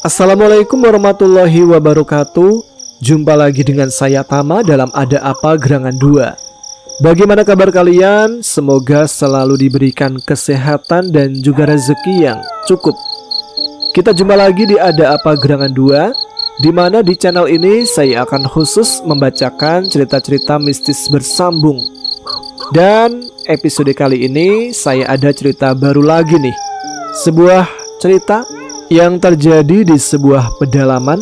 Assalamualaikum warahmatullahi wabarakatuh. Jumpa lagi dengan saya Tama dalam Ada Apa Gerangan 2. Bagaimana kabar kalian? Semoga selalu diberikan kesehatan dan juga rezeki yang cukup. Kita jumpa lagi di Ada Apa Gerangan 2, di mana di channel ini saya akan khusus membacakan cerita-cerita mistis bersambung. Dan episode kali ini saya ada cerita baru lagi nih. Sebuah cerita yang terjadi di sebuah pedalaman,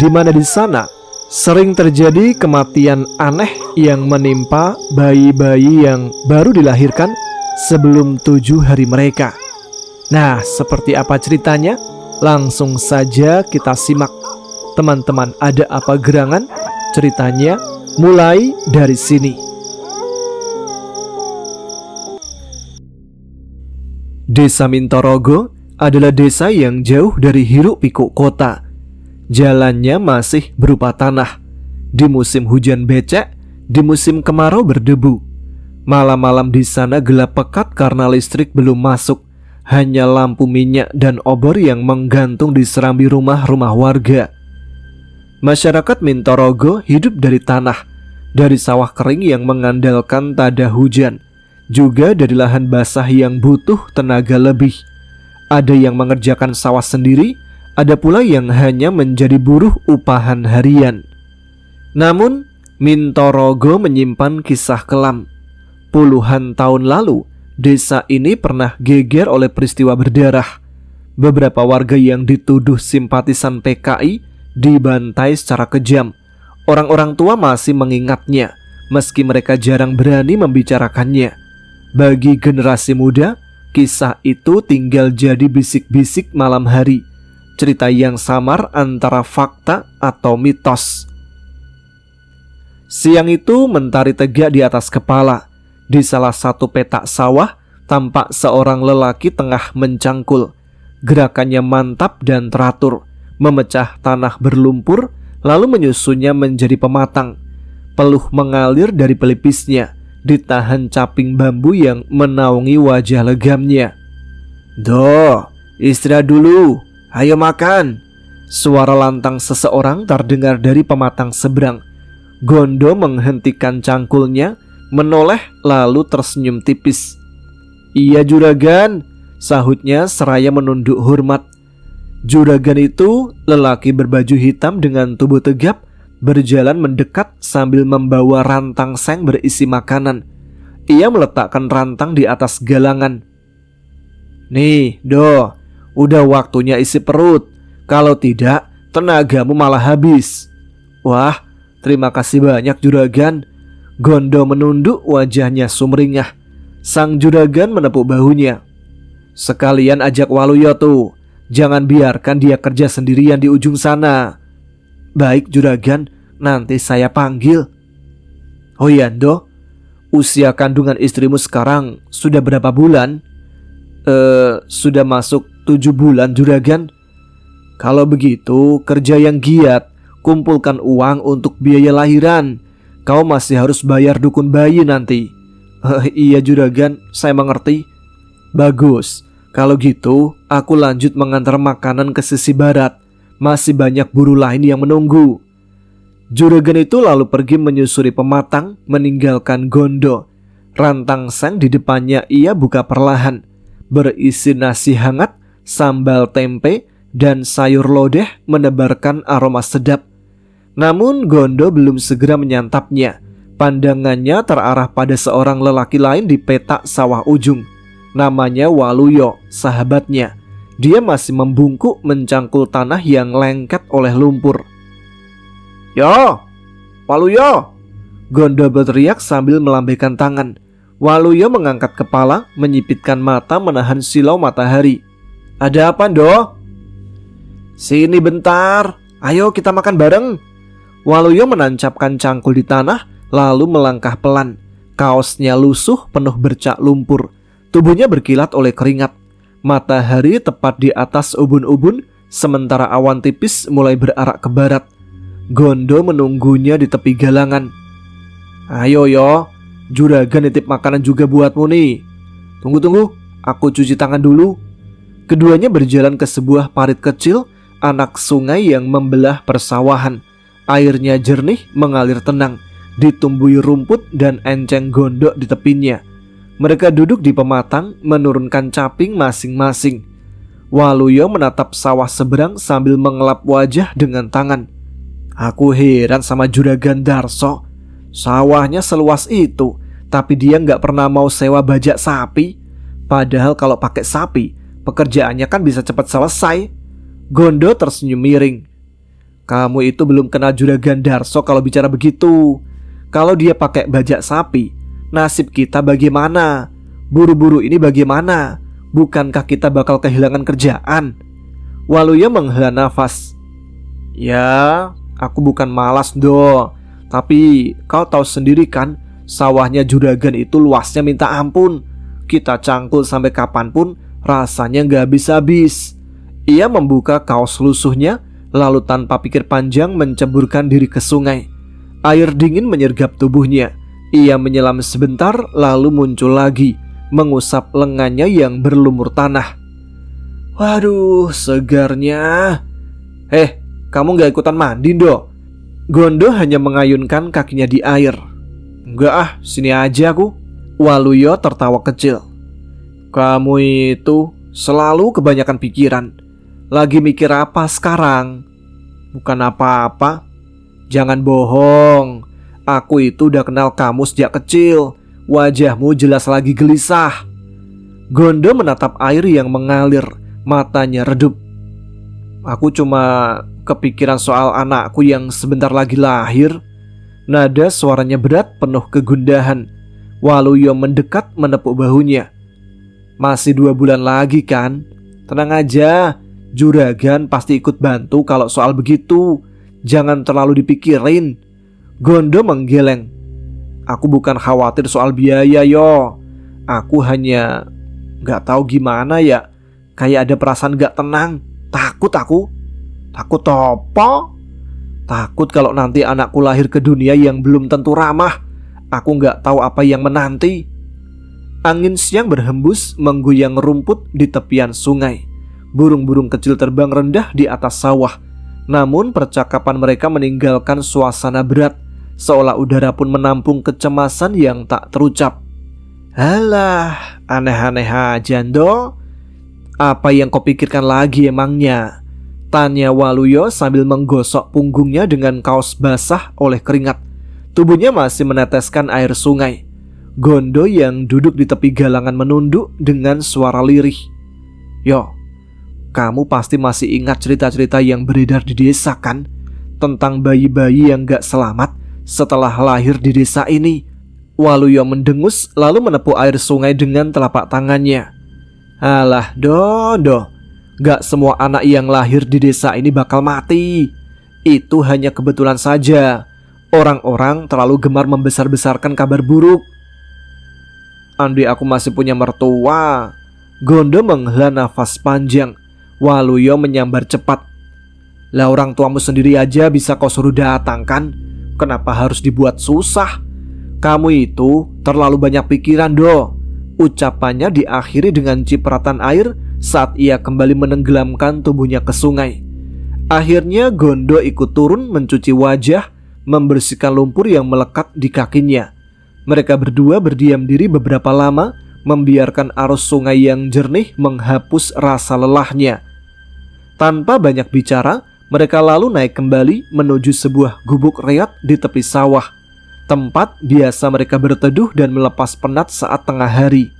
di mana di sana sering terjadi kematian aneh yang menimpa bayi-bayi yang baru dilahirkan sebelum 7 hari mereka. Nah, seperti apa ceritanya? Langsung saja kita simak. Teman-teman, ada apa gerangan? Ceritanya mulai dari sini. Desa Mintorogo adalah desa yang jauh dari hiruk-pikuk kota. Jalannya masih berupa tanah. Di musim hujan becek, di musim kemarau berdebu. Malam-malam di sana gelap pekat karena listrik belum masuk. Hanya lampu minyak dan obor yang menggantung di serambi rumah-rumah warga. Masyarakat Mintorogo hidup dari tanah, dari sawah kering yang mengandalkan tada hujan, juga dari lahan basah yang butuh tenaga lebih. Ada yang mengerjakan sawah sendiri, ada pula yang hanya menjadi buruh upahan harian. Namun, Mintorogo menyimpan kisah kelam. Puluhan tahun lalu, desa ini pernah geger oleh peristiwa berdarah. Beberapa warga yang dituduh simpatisan PKI dibantai secara kejam. Orang-orang tua masih mengingatnya, meski mereka jarang berani membicarakannya. Bagi generasi muda, kisah itu tinggal jadi bisik-bisik malam hari, cerita yang samar antara fakta atau mitos. Siang itu mentari tegak di atas kepala. Di salah satu petak sawah, tampak seorang lelaki tengah mencangkul. Gerakannya mantap dan teratur, memecah tanah berlumpur, lalu menyusunnya menjadi pematang. Peluh mengalir dari pelipisnya, ditahan caping bambu yang menaungi wajah legamnya. "Doh, istirahat dulu, ayo makan." Suara lantang seseorang terdengar dari pematang seberang. Gondo menghentikan cangkulnya, menoleh lalu tersenyum tipis. "Iya juragan," sahutnya seraya menunduk hormat. Juragan itu lelaki berbaju hitam dengan tubuh tegap, berjalan mendekat sambil membawa rantang seng berisi makanan. Ia meletakkan rantang di atas galangan. "Nih, Do, udah waktunya isi perut. Kalau tidak, tenagamu malah habis." "Wah, terima kasih banyak juragan." Gondo menunduk, wajahnya sumringah. Sang juragan menepuk bahunya. "Sekalian ajak Waluyo tuh. Jangan biarkan dia kerja sendirian di ujung sana." "Baik juragan, nanti saya panggil." "Oh iya Do, usia kandungan istrimu sekarang sudah berapa bulan?" Sudah masuk 7 bulan juragan." "Kalau begitu kerja yang giat, kumpulkan uang untuk biaya lahiran. Kau masih harus bayar dukun bayi nanti." "Iya juragan, saya mengerti." "Bagus. Kalau gitu, aku lanjut mengantar makanan ke sisi barat. Masih banyak buruh lain yang menunggu." Juragan itu lalu pergi menyusuri pematang, meninggalkan Gondo. Rantang seng di depannya ia buka perlahan, berisi nasi hangat, sambal tempe, dan sayur lodeh menebarkan aroma sedap. Namun Gondo belum segera menyantapnya. Pandangannya terarah pada seorang lelaki lain di petak sawah ujung. Namanya Waluyo, sahabatnya. Dia masih membungkuk mencangkul tanah yang lengket oleh lumpur. "Yo, Waluyo!" Gondo berteriak sambil melambaikan tangan. Waluyo mengangkat kepala, menyipitkan mata menahan silau matahari. "Ada apa, Do?" "Sini bentar, ayo kita makan bareng." Waluyo menancapkan cangkul di tanah, lalu melangkah pelan. Kaosnya lusuh penuh bercak lumpur. Tubuhnya berkilat oleh keringat. Matahari tepat di atas ubun-ubun, sementara awan tipis mulai berarak ke barat. Gondo menunggunya di tepi galangan. "Ayo yo, juragan nitip makanan juga buatmu nih." Tunggu, aku cuci tangan dulu." Keduanya berjalan ke sebuah parit kecil, anak sungai yang membelah persawahan. Airnya jernih mengalir tenang, ditumbuhi rumput dan enceng gondok di tepinya. Mereka duduk di pematang menurunkan caping masing-masing. Waluyo menatap sawah seberang sambil mengelap wajah dengan tangan. Aku heran sama Juragan Darso. Sawahnya seluas itu, tapi dia nggak pernah mau sewa bajak sapi. Padahal kalau pakai sapi, pekerjaannya kan bisa cepat selesai. Gondo tersenyum miring. Kamu itu belum kenal Juragan Darso kalau bicara begitu. Kalau dia pakai bajak sapi, nasib kita bagaimana? Buru-buru ini bagaimana? Bukankah kita bakal kehilangan kerjaan? Waluyo menghela nafas. Ya, aku bukan malas do. Tapi kau tahu sendiri kan, sawahnya juragan itu luasnya minta ampun. Kita cangkul sampai kapanpun rasanya gak habis-habis. Ia membuka kaos lusuhnya, lalu tanpa pikir panjang menceburkan diri ke sungai. Air dingin menyergap tubuhnya. Ia menyelam sebentar lalu muncul lagi, mengusap lengannya yang berlumur tanah. Waduh, segarnya. Kamu gak ikutan mandi, Do? Gondo hanya mengayunkan kakinya di air. Enggak sini aja aku. Waluyo tertawa kecil. Kamu itu selalu kebanyakan pikiran. Lagi mikir apa sekarang? Bukan apa-apa. Jangan bohong. Aku itu udah kenal kamu sejak kecil. Wajahmu jelas lagi gelisah. Gondo menatap air yang mengalir, matanya redup. Aku cuma kepikiran soal anakku yang sebentar lagi lahir. Nada suaranya berat penuh kegundahan. Waluyo mendekat menepuk bahunya. Masih 2 bulan lagi kan? Tenang aja, Juragan pasti ikut bantu kalau soal begitu. Jangan terlalu dipikirin. Gondo menggeleng. Aku bukan khawatir soal biaya yo. Aku hanya gak tahu gimana ya. Kayak ada perasaan gak tenang. Takut aku. Takut apa? Takut kalau nanti anakku lahir ke dunia yang belum tentu ramah. Aku gak tahu apa yang menanti. Angin siang berhembus menggoyang rumput di tepian sungai. Burung-burung kecil terbang rendah di atas sawah. Namun percakapan mereka meninggalkan suasana berat, seolah udara pun menampung kecemasan yang tak terucap. Halah, aneh-aneh aja, Do. Apa yang kau pikirkan lagi emangnya? Tanya Waluyo sambil menggosok punggungnya dengan kaos basah oleh keringat. Tubuhnya masih meneteskan air sungai. Gondo yang duduk di tepi galangan menunduk dengan suara lirih. Yo, kamu pasti masih ingat cerita-cerita yang beredar di desa kan? Tentang bayi-bayi yang gak selamat setelah lahir di desa ini. Waluyo mendengus lalu menepuk air sungai dengan telapak tangannya. Alah, Do. Gak semua anak yang lahir di desa ini bakal mati. Itu hanya kebetulan saja. Orang-orang terlalu gemar membesar-besarkan kabar buruk. Andai aku masih punya mertua. Gondo menghela nafas panjang. Waluyo menyambar cepat. Lah orang tuamu sendiri aja bisa kau suruh datang kan? Kenapa harus dibuat susah? Kamu itu terlalu banyak pikiran, Do. Ucapannya diakhiri dengan cipratan air saat ia kembali menenggelamkan tubuhnya ke sungai. Akhirnya Gondo ikut turun mencuci wajah, membersihkan lumpur yang melekat di kakinya. Mereka berdua berdiam diri beberapa lama, membiarkan arus sungai yang jernih menghapus rasa lelahnya. Tanpa banyak bicara, mereka lalu naik kembali menuju sebuah gubuk reot di tepi sawah, tempat biasa mereka berteduh dan melepas penat saat tengah hari.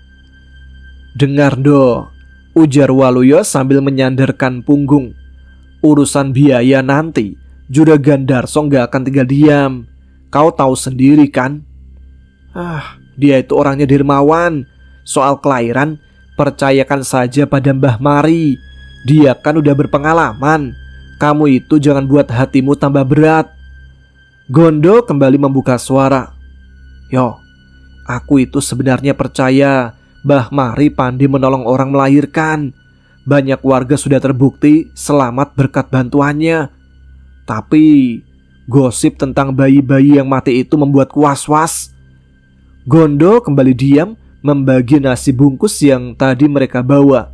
Dengar, Do, ujar Waluyo sambil menyandarkan punggung. Urusan biaya nanti, Juragan Darso gak akan tinggal diam. Kau tahu sendiri kan? Dia itu orangnya dermawan. Soal kelahiran, percayakan saja pada Mbah Mari. Dia kan udah berpengalaman. Kamu itu jangan buat hatimu tambah berat. Gondo kembali membuka suara. Yo, aku itu sebenarnya percaya Mbah Mari pandai menolong orang melahirkan. Banyak warga sudah terbukti selamat berkat bantuannya. Tapi gosip tentang bayi-bayi yang mati itu membuatku was-was. Gondo kembali diam, membagi nasi bungkus yang tadi mereka bawa.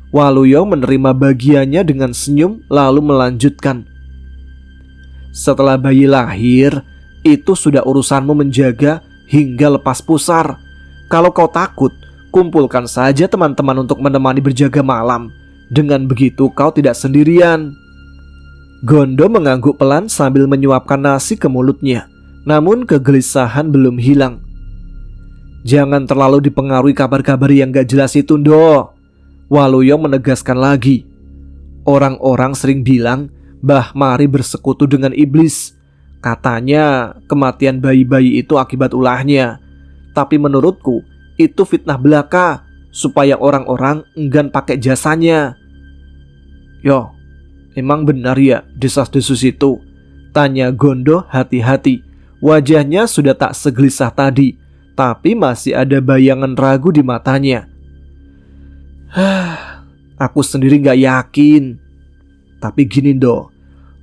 Waluyo menerima bagiannya dengan senyum lalu melanjutkan. Setelah bayi lahir, itu sudah urusanmu menjaga hingga lepas pusar. Kalau kau takut, kumpulkan saja teman-teman untuk menemani berjaga malam. Dengan begitu kau tidak sendirian. Gondo mengangguk pelan sambil menyuapkan nasi ke mulutnya. Namun kegelisahan belum hilang. Jangan terlalu dipengaruhi kabar-kabar yang gak jelas itu, Ndo. Waluyo menegaskan lagi. Orang-orang sering bilang Mbah Mari bersekutu dengan iblis. Katanya kematian bayi-bayi itu akibat ulahnya. Tapi menurutku itu fitnah belaka supaya orang-orang enggan pakai jasanya. Yo, emang benar ya desas-desus itu? Tanya Gondo hati-hati. Wajahnya sudah tak segelisah tadi, tapi masih ada bayangan ragu di matanya. Aku sendiri gak yakin. Tapi gini Ndo,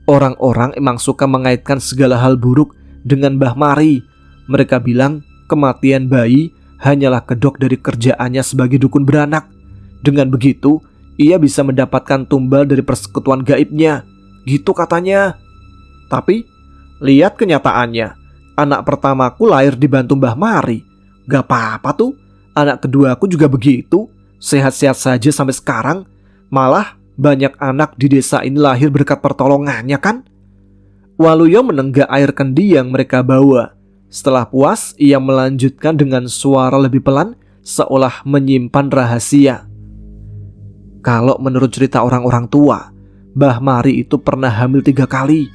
orang-orang emang suka mengaitkan segala hal buruk dengan Mbah Mari. Mereka bilang kematian bayi hanyalah kedok dari kerjaannya sebagai dukun beranak. Dengan begitu, ia bisa mendapatkan tumbal dari persekutuan gaibnya. Gitu katanya. Tapi, lihat kenyataannya. Anak pertamaku lahir dibantu Mbah Mari. Gak apa-apa tuh. Anak kedua aku juga begitu. Sehat-sehat saja sampai sekarang. Malah banyak anak di desa ini lahir berkat pertolongannya kan? Waluyo menenggak air kendi yang mereka bawa. Setelah puas, ia melanjutkan dengan suara lebih pelan, seolah menyimpan rahasia. Kalau menurut cerita orang-orang tua, Mbah Mari itu pernah hamil 3 kali.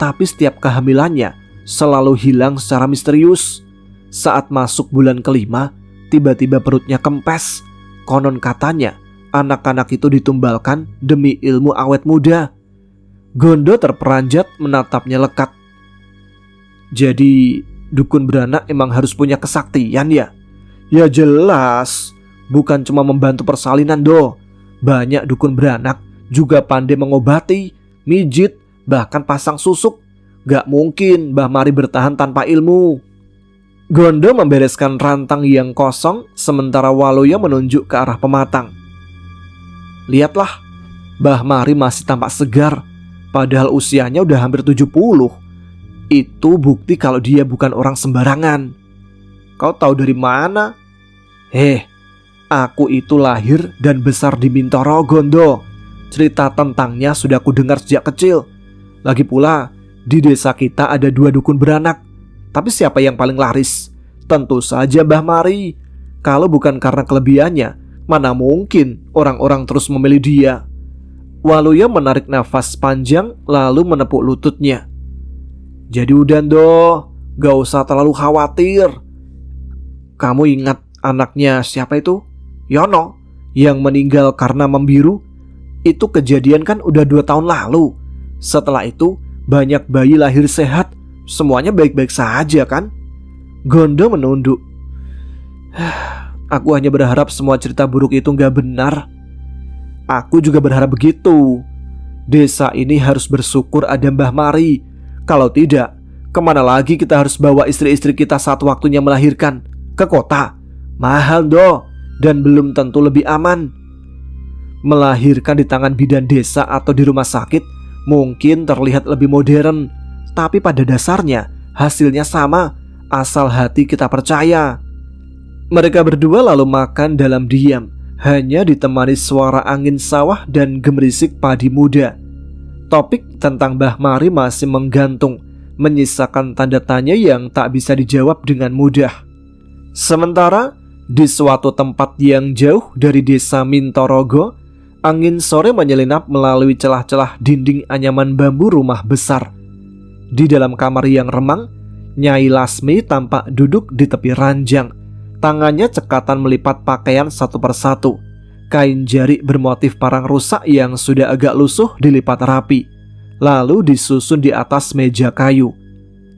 Tapi setiap kehamilannya selalu hilang secara misterius. Saat masuk bulan ke-5, tiba-tiba perutnya kempes. Konon katanya, anak-anak itu ditumbalkan demi ilmu awet muda. Gondo terperanjat menatapnya lekat. Jadi dukun beranak emang harus punya kesaktian ya? Ya jelas, bukan cuma membantu persalinan Do. Banyak dukun beranak juga pandai mengobati, mijit, bahkan pasang susuk. Gak mungkin Mbah Mari bertahan tanpa ilmu. Gondo membereskan rantang yang kosong, sementara Waluyo menunjuk ke arah pematang. Lihatlah, Mbah Mari masih tampak segar, padahal usianya udah hampir 70. Itu bukti kalau dia bukan orang sembarangan. Kau tahu dari mana? Aku itu lahir dan besar di Mintoro, Gondo. Cerita tentangnya sudah aku dengar sejak kecil. Lagi pula, di desa kita ada 2 dukun beranak. Tapi siapa yang paling laris? Tentu saja Mbah Mari. Kalau bukan karena kelebihannya, mana mungkin orang-orang terus memilih dia. Waluyo menarik nafas panjang lalu menepuk lututnya. Jadi udah Do, gak usah terlalu khawatir. Kamu ingat anaknya siapa itu? Yono, yang meninggal karena membiru. Itu kejadian kan udah 2 tahun lalu. Setelah itu banyak bayi lahir sehat. Semuanya baik-baik saja kan? Gondo menunduk. Aku hanya berharap semua cerita buruk itu gak benar. Aku juga berharap begitu. Desa ini harus bersyukur ada Mbah Mari. Kalau tidak, kemana lagi kita harus bawa istri-istri kita saat waktunya melahirkan? Ke kota? Mahal Do, dan belum tentu lebih aman. Melahirkan di tangan bidan desa atau di rumah sakit mungkin terlihat lebih modern, tapi pada dasarnya hasilnya sama, asal hati kita percaya. Mereka berdua lalu makan dalam diam, hanya ditemani suara angin sawah dan gemerisik padi muda. Topik tentang Mbah Mari masih menggantung, menyisakan tanda tanya yang tak bisa dijawab dengan mudah. Sementara di suatu tempat yang jauh dari desa Mintorogo, angin sore menyelinap melalui celah-celah dinding anyaman bambu rumah besar. Di dalam kamar yang remang, Nyai Lasmi tampak duduk di tepi ranjang. Tangannya cekatan melipat pakaian satu persatu. Kain jarik bermotif parang rusak yang sudah agak lusuh dilipat rapi, lalu disusun di atas meja kayu.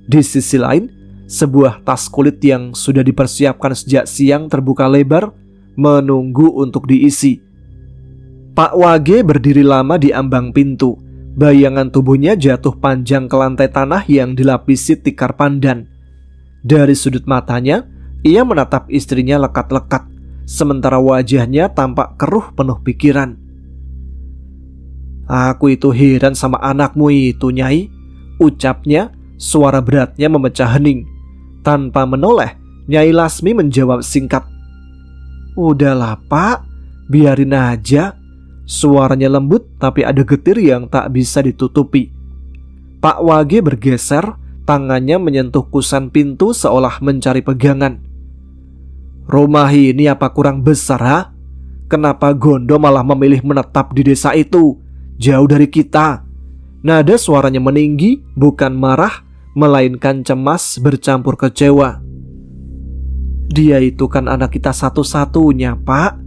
Di sisi lain, sebuah tas kulit yang sudah dipersiapkan sejak siang terbuka lebar, menunggu untuk diisi. Pak Wage berdiri lama di ambang pintu. Bayangan tubuhnya jatuh panjang ke lantai tanah yang dilapisi tikar pandan. Dari sudut matanya, ia menatap istrinya lekat-lekat, sementara wajahnya tampak keruh penuh pikiran. Aku itu heran sama anakmu itu, Nyai, ucapnya, suara beratnya memecah hening. Tanpa menoleh, Nyai Lasmi menjawab singkat, udahlah Pak, biarin aja. Suaranya lembut tapi ada getir yang tak bisa ditutupi. Pak Wage bergeser, tangannya menyentuh kusen pintu seolah mencari pegangan. Rumah ini apa kurang besar, ha? Kenapa Gondo malah memilih menetap di desa itu, jauh dari kita? Nada suaranya meninggi, bukan marah, melainkan cemas bercampur kecewa. Dia itu kan anak kita satu-satunya, Pak,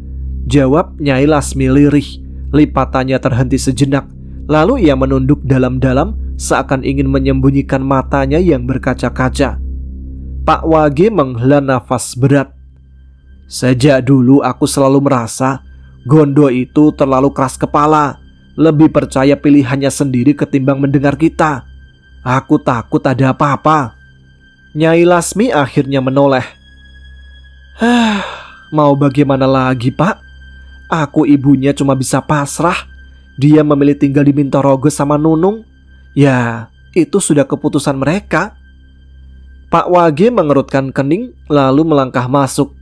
jawab Nyai Lasmi lirih. Lipatannya terhenti sejenak, lalu ia menunduk dalam-dalam seakan ingin menyembunyikan matanya yang berkaca-kaca. Pak Wage menghela nafas berat. Sejak dulu aku selalu merasa Gondo itu terlalu keras kepala, lebih percaya pilihannya sendiri ketimbang mendengar kita. Aku takut ada apa-apa. Nyai Lasmi akhirnya menoleh. Mau bagaimana lagi, Pak? Aku ibunya cuma bisa pasrah. Dia memilih tinggal di Mintorogo sama Nunung. Ya, itu sudah keputusan mereka. Pak Wage mengerutkan kening lalu melangkah masuk.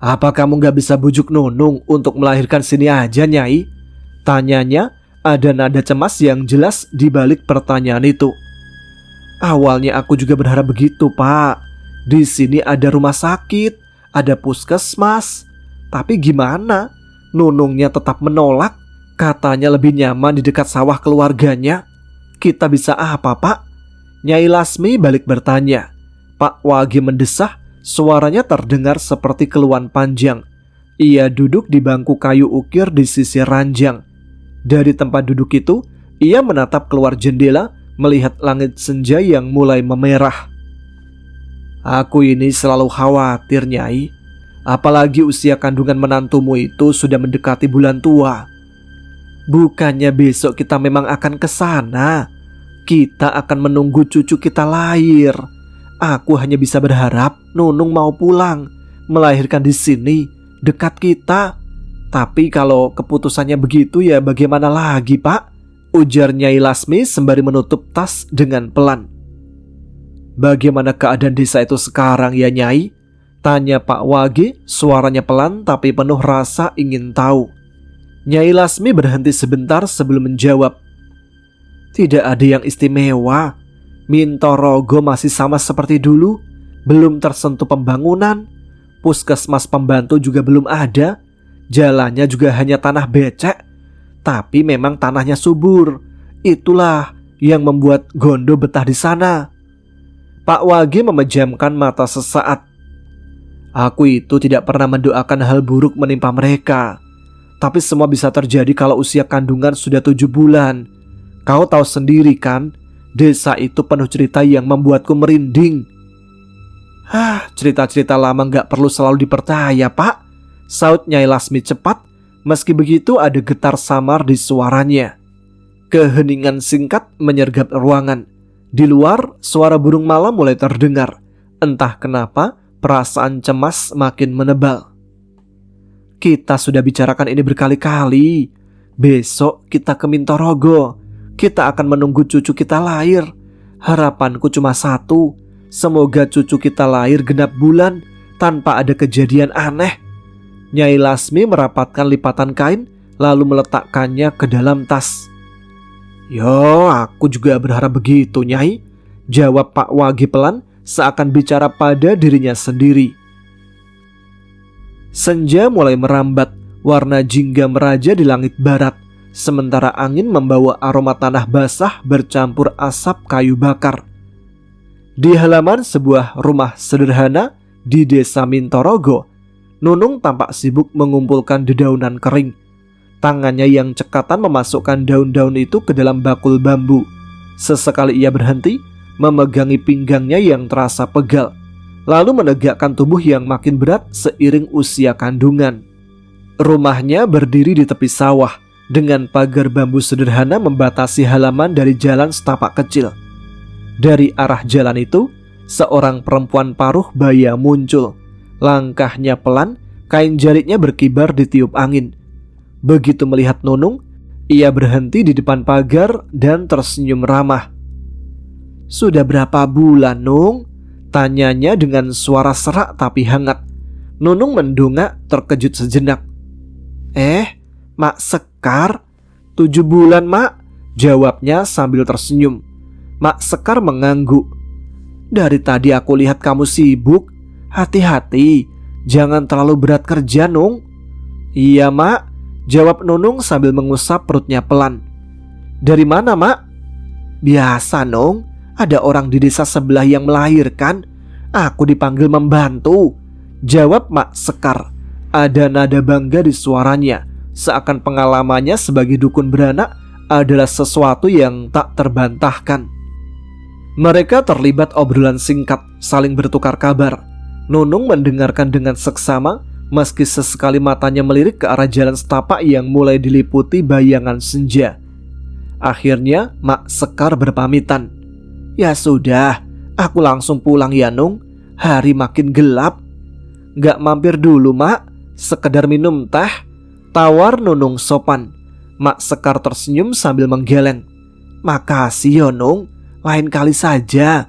Apa kamu gak bisa bujuk Nunung untuk melahirkan sini aja, Nyai? Tanyanya, ada nada cemas yang jelas di balik pertanyaan itu. Awalnya aku juga berharap begitu, Pak. Di sini ada rumah sakit, ada puskesmas. Tapi gimana? Nunungnya tetap menolak. Katanya lebih nyaman di dekat sawah keluarganya. Kita bisa apa, Pak? Nyai Lasmi balik bertanya. Pak Wage mendesah, suaranya terdengar seperti keluhan panjang. Ia duduk di bangku kayu ukir di sisi ranjang. Dari tempat duduk itu, ia menatap keluar jendela, melihat langit senja yang mulai memerah. Aku ini selalu khawatir, Nyai. Apalagi usia kandungan menantumu itu sudah mendekati bulan tua. Bukannya besok kita memang akan ke sana. Kita akan menunggu cucu kita lahir. Aku hanya bisa berharap Nunung mau pulang, melahirkan di sini, dekat kita. Tapi kalau keputusannya begitu ya bagaimana lagi, Pak? Ujar Nyai Lasmi sembari menutup tas dengan pelan. Bagaimana keadaan desa itu sekarang ya, Nyai? Tanya Pak Wage, suaranya pelan tapi penuh rasa ingin tahu. Nyai Lasmi berhenti sebentar sebelum menjawab. Tidak ada yang istimewa. Mintorogo masih sama seperti dulu, belum tersentuh pembangunan. Puskesmas pembantu juga belum ada. Jalannya juga hanya tanah becek. Tapi memang tanahnya subur. Itulah yang membuat Gondo betah di sana. Pak Wage memejamkan mata sesaat. Aku itu tidak pernah mendoakan hal buruk menimpa mereka. Tapi semua bisa terjadi kalau usia kandungan sudah 7 bulan. Kau tahu sendiri kan, desa itu penuh cerita yang membuatku merinding. Cerita-cerita lama gak perlu selalu dipercaya, Pak, saut Nyai Lasmi cepat. Meski begitu ada getar samar di suaranya. Keheningan singkat menyergap ruangan. Di luar, suara burung malam mulai terdengar. Entah kenapa, perasaan cemas makin menebal. Kita sudah bicarakan ini berkali-kali. Besok kita ke Mintorogo. Kita akan menunggu cucu kita lahir. Harapanku cuma satu. Semoga cucu kita lahir genap bulan tanpa ada kejadian aneh. Nyai Lasmi merapatkan lipatan kain lalu meletakkannya ke dalam tas. Yo, aku juga berharap begitu, Nyai, jawab Pak Wage pelan seakan bicara pada dirinya sendiri. Senja mulai merambat, warna jingga meraja di langit barat, sementara angin membawa aroma tanah basah bercampur asap kayu bakar. Di halaman sebuah rumah sederhana di desa Mintorogo, Nunung tampak sibuk mengumpulkan dedaunan kering. Tangannya yang cekatan memasukkan daun-daun itu ke dalam bakul bambu. Sesekali ia berhenti, memegangi pinggangnya yang terasa pegal, lalu menegakkan tubuh yang makin berat seiring usia kandungan. Rumahnya berdiri di tepi sawah, dengan pagar bambu sederhana membatasi halaman dari jalan setapak kecil. Dari arah jalan itu, seorang perempuan paruh baya muncul. Langkahnya pelan, kain jalitnya berkibar ditiup angin. Begitu melihat Nunung, Ia berhenti di depan pagar dan tersenyum ramah. "Sudah berapa bulan, Nung?" tanyanya dengan suara serak tapi hangat. Nunung mendongak terkejut sejenak. Mak Sekar? 7 bulan, Mak," jawabnya sambil tersenyum. Mak Sekar mengangguk. "Dari tadi aku lihat kamu sibuk. Hati-hati, jangan terlalu berat kerja, Nung." "Iya, Mak," jawab Nunung sambil mengusap perutnya pelan. "Dari mana, Mak?" "Biasa, Nung. Ada orang di desa sebelah yang melahirkan. Aku dipanggil membantu," jawab Mak Sekar. Ada nada bangga di suaranya, seakan pengalamannya sebagai dukun beranak adalah sesuatu yang tak terbantahkan. Mereka terlibat obrolan singkat, saling bertukar kabar. Nunung mendengarkan dengan seksama, meski sesekali matanya melirik ke arah jalan setapak yang mulai diliputi bayangan senja. Akhirnya Mak Sekar berpamitan. "Ya sudah, aku langsung pulang ya, Nung. Hari makin gelap." "Gak mampir dulu, Mak? Sekedar minum teh?" tawar Nunung sopan. Mak Sekar tersenyum sambil menggeleng. "Makasih ya, Nung. Lain kali saja."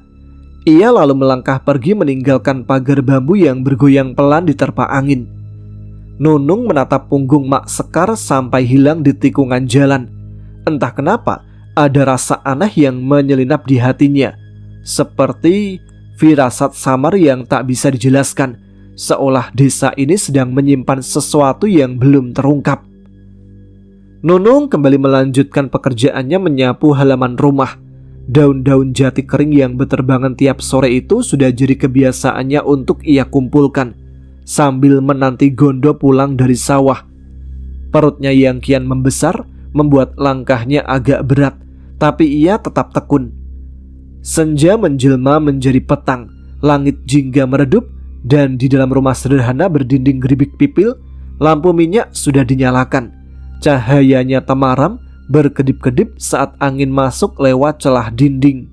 Ia lalu melangkah pergi meninggalkan pagar bambu yang bergoyang pelan diterpa angin. Nunung menatap punggung Mak Sekar sampai hilang di tikungan jalan. Entah kenapa, ada rasa aneh yang menyelinap di hatinya. Seperti firasat samar yang tak bisa dijelaskan, seolah desa ini sedang menyimpan sesuatu yang belum terungkap. Nunung kembali melanjutkan pekerjaannya menyapu halaman rumah. Daun-daun jati kering yang berterbangan tiap sore itu sudah jadi kebiasaannya untuk ia kumpulkan, sambil menanti Gondo pulang dari sawah. Perutnya yang kian membesar membuat langkahnya agak berat, tapi ia tetap tekun. Senja menjelma menjadi petang, langit jingga meredup, dan di dalam rumah sederhana berdinding geribik pipil, lampu minyak sudah dinyalakan. Cahayanya temaram, berkedip-kedip saat angin masuk lewat celah dinding.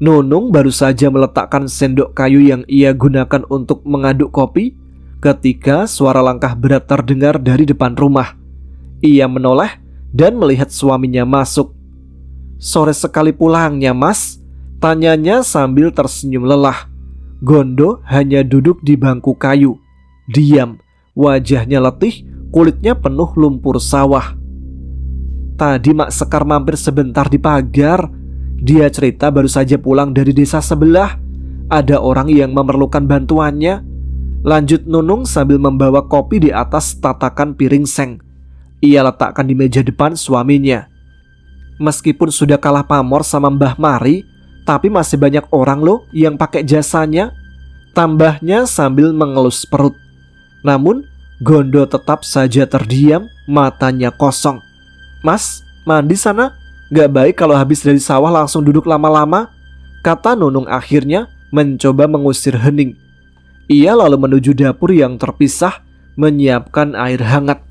Nunung baru saja meletakkan sendok kayu yang ia gunakan untuk mengaduk kopi ketika suara langkah berat terdengar dari depan rumah. Ia menoleh dan melihat suaminya masuk. "Sore sekali pulangnya, Mas?" tanyanya sambil tersenyum lelah. Gondo hanya duduk di bangku kayu, diam, wajahnya letih, kulitnya penuh lumpur sawah. "Tadi Mak Sekar mampir sebentar di pagar. Dia cerita baru saja pulang dari desa sebelah. Ada orang yang memerlukan bantuannya," lanjut Nunung sambil membawa kopi di atas tatakan piring seng. Ia letakkan di meja depan suaminya. "Meskipun sudah kalah pamor sama Mbah Mari, tapi masih banyak orang loh yang pakai jasanya," tambahnya sambil mengelus perut. Namun Gondo tetap saja terdiam, matanya kosong. "Mas, mandi sana. Gak baik kalau habis dari sawah langsung duduk lama-lama," kata Nunung akhirnya, mencoba mengusir hening. Ia lalu menuju dapur yang terpisah, menyiapkan air hangat.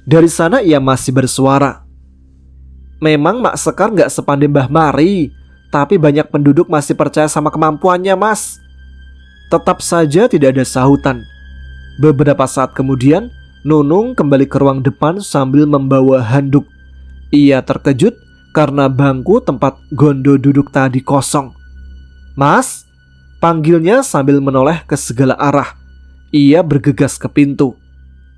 Dari sana ia masih bersuara. "Memang Mak Sekar gak sepandai Mbah Mari, tapi banyak penduduk masih percaya sama kemampuannya, Mas." Tetap saja tidak ada sahutan. Beberapa saat kemudian, Nunung kembali ke ruang depan sambil membawa handuk. Ia terkejut karena bangku tempat Gondo duduk tadi kosong. "Mas?" panggilnya sambil menoleh ke segala arah. Ia bergegas ke pintu.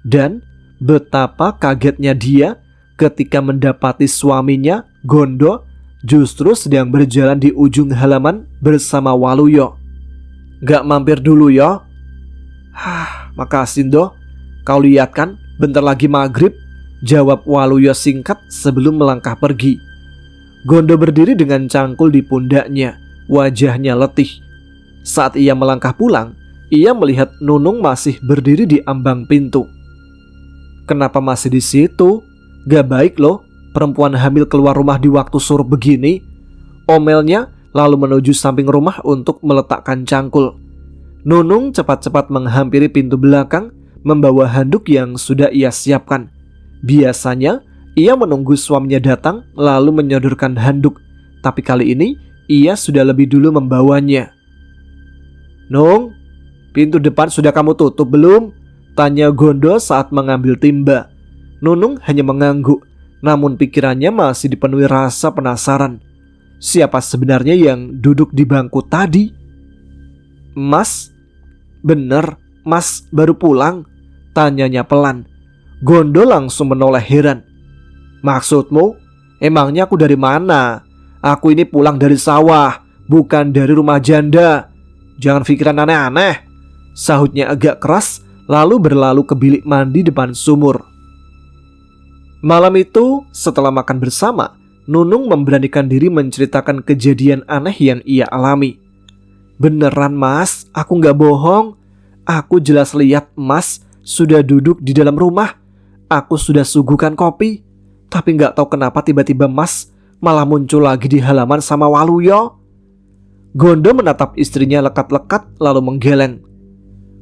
Dan betapa kagetnya dia ketika mendapati suaminya, Gondo, justru sedang berjalan di ujung halaman bersama Waluyo. "Gak mampir dulu yo?" "Makasih Ndo. Kau lihat kan, bentar lagi maghrib," jawab Waluyo singkat sebelum melangkah pergi. Gondo berdiri dengan cangkul di pundaknya, wajahnya letih. Saat ia melangkah pulang, ia melihat Nunung masih berdiri di ambang pintu. "Kenapa masih di situ? Gak baik loh, perempuan hamil keluar rumah di waktu surup begini," omelnya lalu menuju samping rumah untuk meletakkan cangkul. Nunung cepat-cepat menghampiri pintu belakang, membawa handuk yang sudah ia siapkan. Biasanya, ia menunggu suaminya datang lalu menyodorkan handuk, tapi kali ini ia sudah lebih dulu membawanya. "Nung, pintu depan sudah kamu tutup belum?" tanya Gondo saat mengambil timba. Nunung hanya mengangguk. namun pikirannya masih dipenuhi rasa penasaran. Siapa sebenarnya yang duduk di bangku tadi? Mas? Bener, Mas baru pulang? Tanyanya pelan. Gondo langsung menoleh heran. Maksudmu? Emangnya aku dari mana? Aku ini pulang dari sawah, bukan dari rumah janda. Jangan pikiran aneh-aneh, sahutnya agak keras, lalu berlalu ke bilik mandi depan sumur. Malam itu, setelah makan bersama, Nunung memberanikan diri menceritakan kejadian aneh yang ia alami. Beneran Mas, aku gak bohong. Aku jelas lihat Mas sudah duduk di dalam rumah. Aku sudah suguhkan kopi, tapi gak tahu kenapa tiba-tiba Mas malah muncul lagi di halaman sama Waluyo. Gondo menatap istrinya lekat-lekat lalu menggeleng.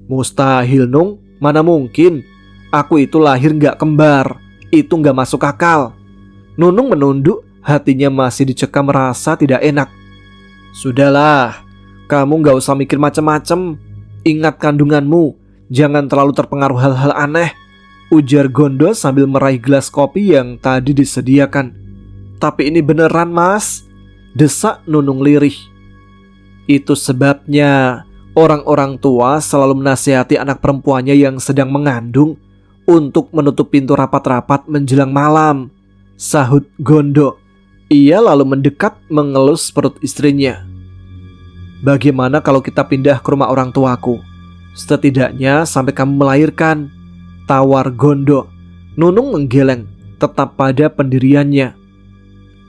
Mustahil Nung, mana mungkin. Aku itu lahir gak kembar. Itu gak masuk akal. Nunung menunduk, hatinya masih dicekam rasa tidak enak. Sudahlah, kamu gak usah mikir macam-macam. Ingat kandunganmu, jangan terlalu terpengaruh hal-hal aneh, ujar Gondo sambil meraih gelas kopi yang tadi disediakan. Tapi ini beneran Mas, desak Nunung lirih. Itu sebabnya orang-orang tua selalu menasihati anak perempuannya yang sedang mengandung untuk menutup pintu rapat-rapat menjelang malam, sahut Gondo. Ia lalu mendekat mengelus perut istrinya. Bagaimana kalau kita pindah ke rumah orang tuaku? Setidaknya sampai kamu melahirkan, tawar Gondo. Nunung menggeleng, tetap pada pendiriannya.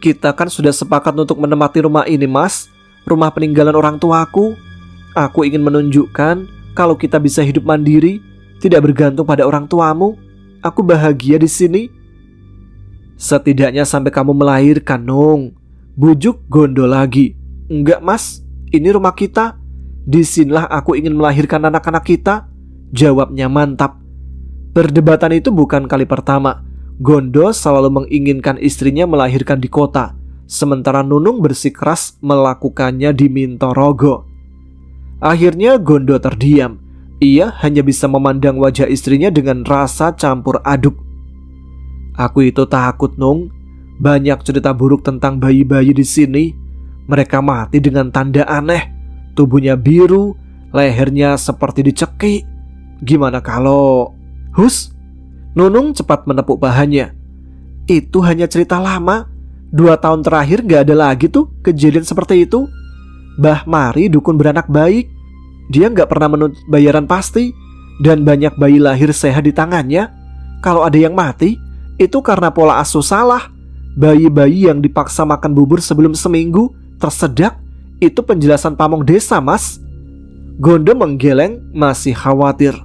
Kita kan sudah sepakat untuk menempati rumah ini Mas, rumah peninggalan orang tuaku. Aku ingin menunjukkan kalau kita bisa hidup mandiri, tidak bergantung pada orang tuamu. Aku bahagia di sini. Setidaknya sampai kamu melahirkan, Nung, bujuk Gondo lagi. Enggak Mas, ini rumah kita. Disinilah aku ingin melahirkan anak-anak kita, jawabnya mantap. Perdebatan itu bukan kali pertama. Gondo selalu menginginkan istrinya melahirkan di kota, sementara Nunung bersikeras melakukannya di Mintorogo. Akhirnya Gondo terdiam. Ia hanya bisa memandang wajah istrinya dengan rasa campur aduk. Aku itu takut Nung. Banyak cerita buruk tentang bayi-bayi di sini. Mereka mati dengan tanda aneh. Tubuhnya biru, lehernya seperti dicekik. Gimana kalau... Hus? Nunung cepat menepuk bahannya. Itu hanya cerita lama. 2 tahun terakhir gak ada lagi tuh kejadian seperti itu. Mbah Mari dukun beranak baik. Dia gak pernah menuntut bayaran pasti. Dan banyak bayi lahir sehat di tangannya. Kalau ada yang mati, itu karena pola asuh salah. Bayi-bayi yang dipaksa makan bubur sebelum seminggu tersedak, itu penjelasan pamong desa Mas. Gondo menggeleng, masih khawatir.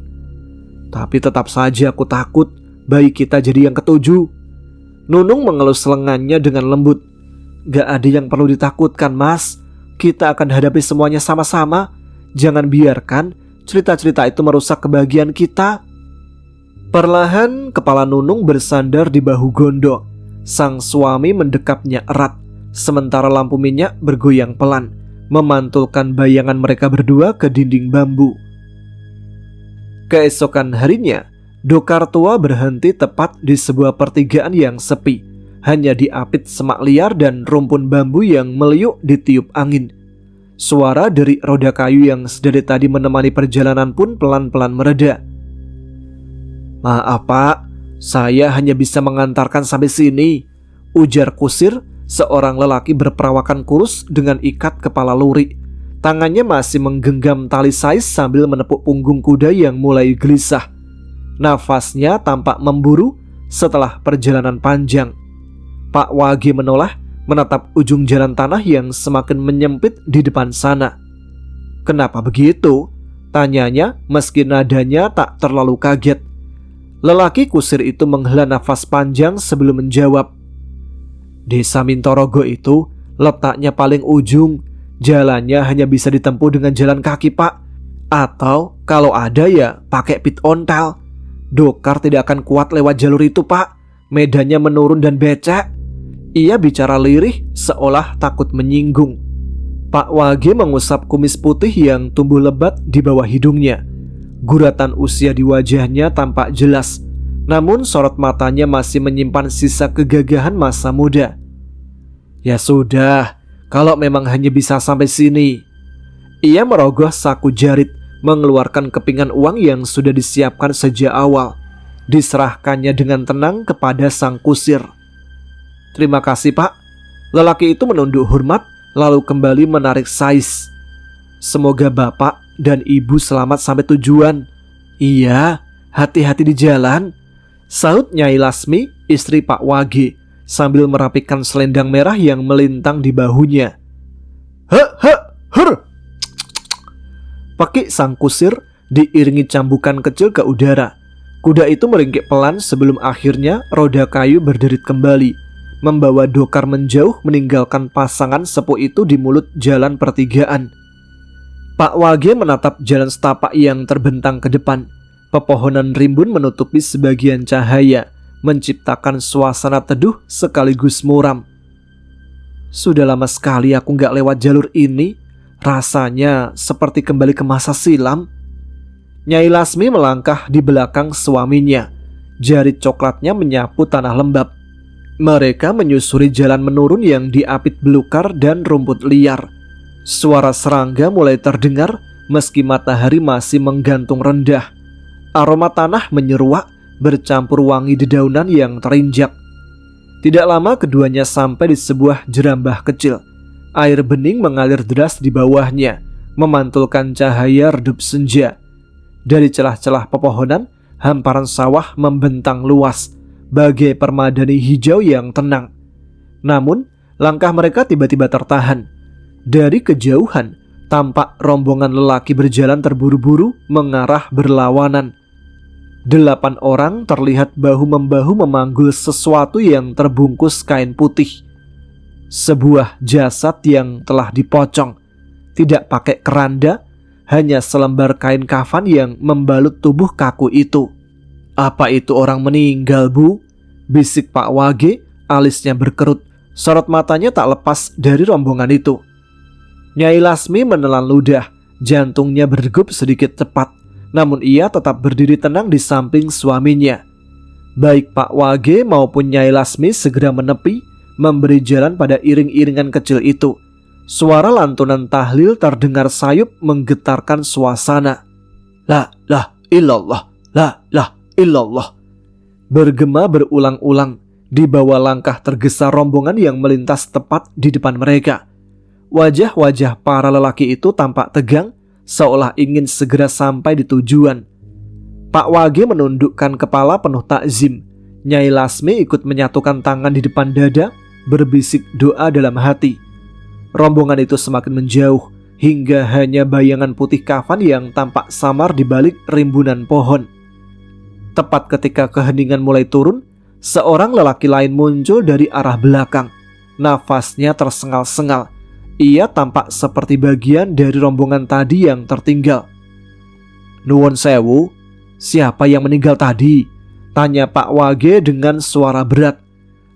Tapi tetap saja aku takut bayi kita jadi yang ketujuh. Nunung mengelus lengannya dengan lembut. Gak ada yang perlu ditakutkan Mas. Kita akan hadapi semuanya sama-sama. Jangan biarkan cerita-cerita itu merusak kebahagiaan kita. Perlahan kepala Nunung bersandar di bahu Gondo. Sang suami mendekapnya erat, sementara lampu minyak bergoyang pelan, memantulkan bayangan mereka berdua ke dinding bambu. Keesokan harinya, Dokar tua berhenti tepat di sebuah pertigaan yang sepi. Hanya diapit semak liar dan rumpun bambu yang meliuk ditiup angin. Suara deri roda kayu yang sedari tadi menemani perjalanan pun pelan-pelan mereda. Maaf Pak, saya hanya bisa mengantarkan sampai sini, ujar kusir, seorang lelaki berperawakan kurus dengan ikat kepala lurik. Tangannya masih menggenggam tali sais sambil menepuk punggung kuda yang mulai gelisah. Nafasnya tampak memburu setelah perjalanan panjang. Pak Wage menoleh menatap ujung jalan tanah yang semakin menyempit di depan sana. Kenapa begitu? Tanyanya meski nadanya tak terlalu kaget. Lelaki kusir itu menghela nafas panjang sebelum menjawab. Desa Mintorogo itu letaknya paling ujung. Jalannya hanya bisa ditempuh dengan jalan kaki Pak. Atau kalau ada ya pakai pit ontel. Dokar tidak akan kuat lewat jalur itu Pak. Medannya menurun dan becek. Ia bicara lirih seolah takut menyinggung. Pak Wage mengusap kumis putih yang tumbuh lebat di bawah hidungnya. Guratan usia di wajahnya tampak jelas. Namun sorot matanya masih menyimpan sisa kegagahan masa muda. Ya sudah, kalau memang hanya bisa sampai sini. Ia merogoh saku jarit, mengeluarkan kepingan uang yang sudah disiapkan sejak awal. Diserahkannya dengan tenang kepada sang kusir. Terima kasih pak. Lelaki itu menunduk hormat lalu kembali menarik sais. Semoga bapak dan ibu selamat sampai tujuan. Iya, hati-hati di jalan, sahut Nyai Lasmi, istri Pak Wage, sambil merapikan selendang merah yang melintang di bahunya. Her. Pakik sang kusir diiringi cambukan kecil ke udara. Kuda itu meringkik pelan sebelum akhirnya roda kayu berderit kembali, membawa Dokar menjauh meninggalkan pasangan sepuh itu di mulut jalan pertigaan. Pak Wage menatap jalan setapak yang terbentang ke depan. Pepohonan rimbun menutupi sebagian cahaya, menciptakan suasana teduh sekaligus muram. Sudah lama sekali aku gak lewat jalur ini. Rasanya seperti kembali ke masa silam. Nyai Lasmi melangkah di belakang suaminya. Jari coklatnya menyapu tanah lembab. Mereka menyusuri jalan menurun yang diapit belukar dan rumput liar. Suara serangga mulai terdengar meski matahari masih menggantung rendah. Aroma tanah menyeruak bercampur wangi dedaunan yang terinjak. Tidak lama keduanya sampai di sebuah jerambah kecil. Air bening mengalir deras di bawahnya, memantulkan cahaya redup senja. Dari celah-celah pepohonan, hamparan sawah membentang luas, bagai permadani hijau yang tenang. Namun, langkah mereka tiba-tiba tertahan. Dari kejauhan, tampak rombongan lelaki berjalan terburu-buru mengarah berlawanan. 8 orang terlihat bahu-membahu memanggul sesuatu yang terbungkus kain putih. Sebuah jasad yang telah dipocong, tidak pakai keranda, hanya selembar kain kafan yang membalut tubuh kaku itu. Apa itu orang meninggal, Bu? Bisik Pak Wage, alisnya berkerut, sorot matanya tak lepas dari rombongan itu. Nyai Lasmi menelan ludah, jantungnya berdegup sedikit cepat. Namun ia tetap berdiri tenang di samping suaminya. Baik Pak Wage maupun Nyai Lasmi segera menepi, memberi jalan pada iring-iringan kecil itu. Suara lantunan tahlil terdengar sayup menggetarkan suasana. La illallah, la illallah. Bergema berulang-ulang di bawah langkah tergesa rombongan yang melintas tepat di depan mereka. Wajah-wajah para lelaki itu tampak tegang, seolah ingin segera sampai di tujuan. Pak Wage menundukkan kepala penuh takzim. Nyai Lasmi ikut menyatukan tangan di depan dada, berbisik doa dalam hati. Rombongan itu semakin menjauh, hingga hanya bayangan putih kafan yang tampak samar di balik rimbunan pohon. Tepat ketika keheningan mulai turun, seorang lelaki lain muncul dari arah belakang. Nafasnya tersengal-sengal. Ia tampak seperti bagian dari rombongan tadi yang tertinggal. Nuwun sewu, siapa yang meninggal tadi? Tanya Pak Wage dengan suara berat.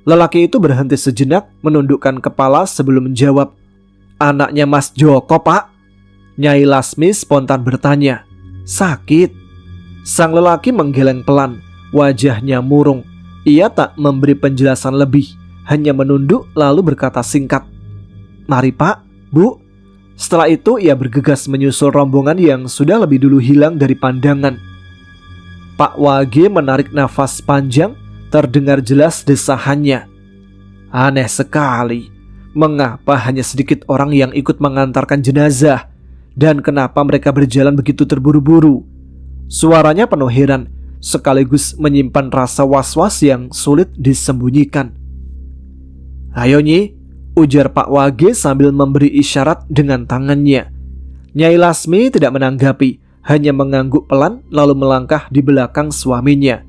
Lelaki itu berhenti sejenak, menundukkan kepala sebelum menjawab. Anaknya Mas Joko, Pak. Nyai Lasmi spontan bertanya. Sakit? Sang lelaki menggeleng pelan, wajahnya murung. Ia tak memberi penjelasan lebih, hanya menunduk lalu berkata singkat. Mari Pak, Bu. Setelah itu ia bergegas menyusul rombongan yang sudah lebih dulu hilang dari pandangan. Pak Wage menarik nafas panjang, terdengar jelas desahannya. Aneh sekali, mengapa hanya sedikit orang yang ikut mengantarkan jenazah? Dan kenapa mereka berjalan begitu terburu-buru? Suaranya penuh heran, sekaligus menyimpan rasa was-was yang sulit disembunyikan. Ayo Nyi, ujar Pak Wage sambil memberi isyarat dengan tangannya. Nyai Lasmi tidak menanggapi, hanya mengangguk pelan lalu melangkah di belakang suaminya.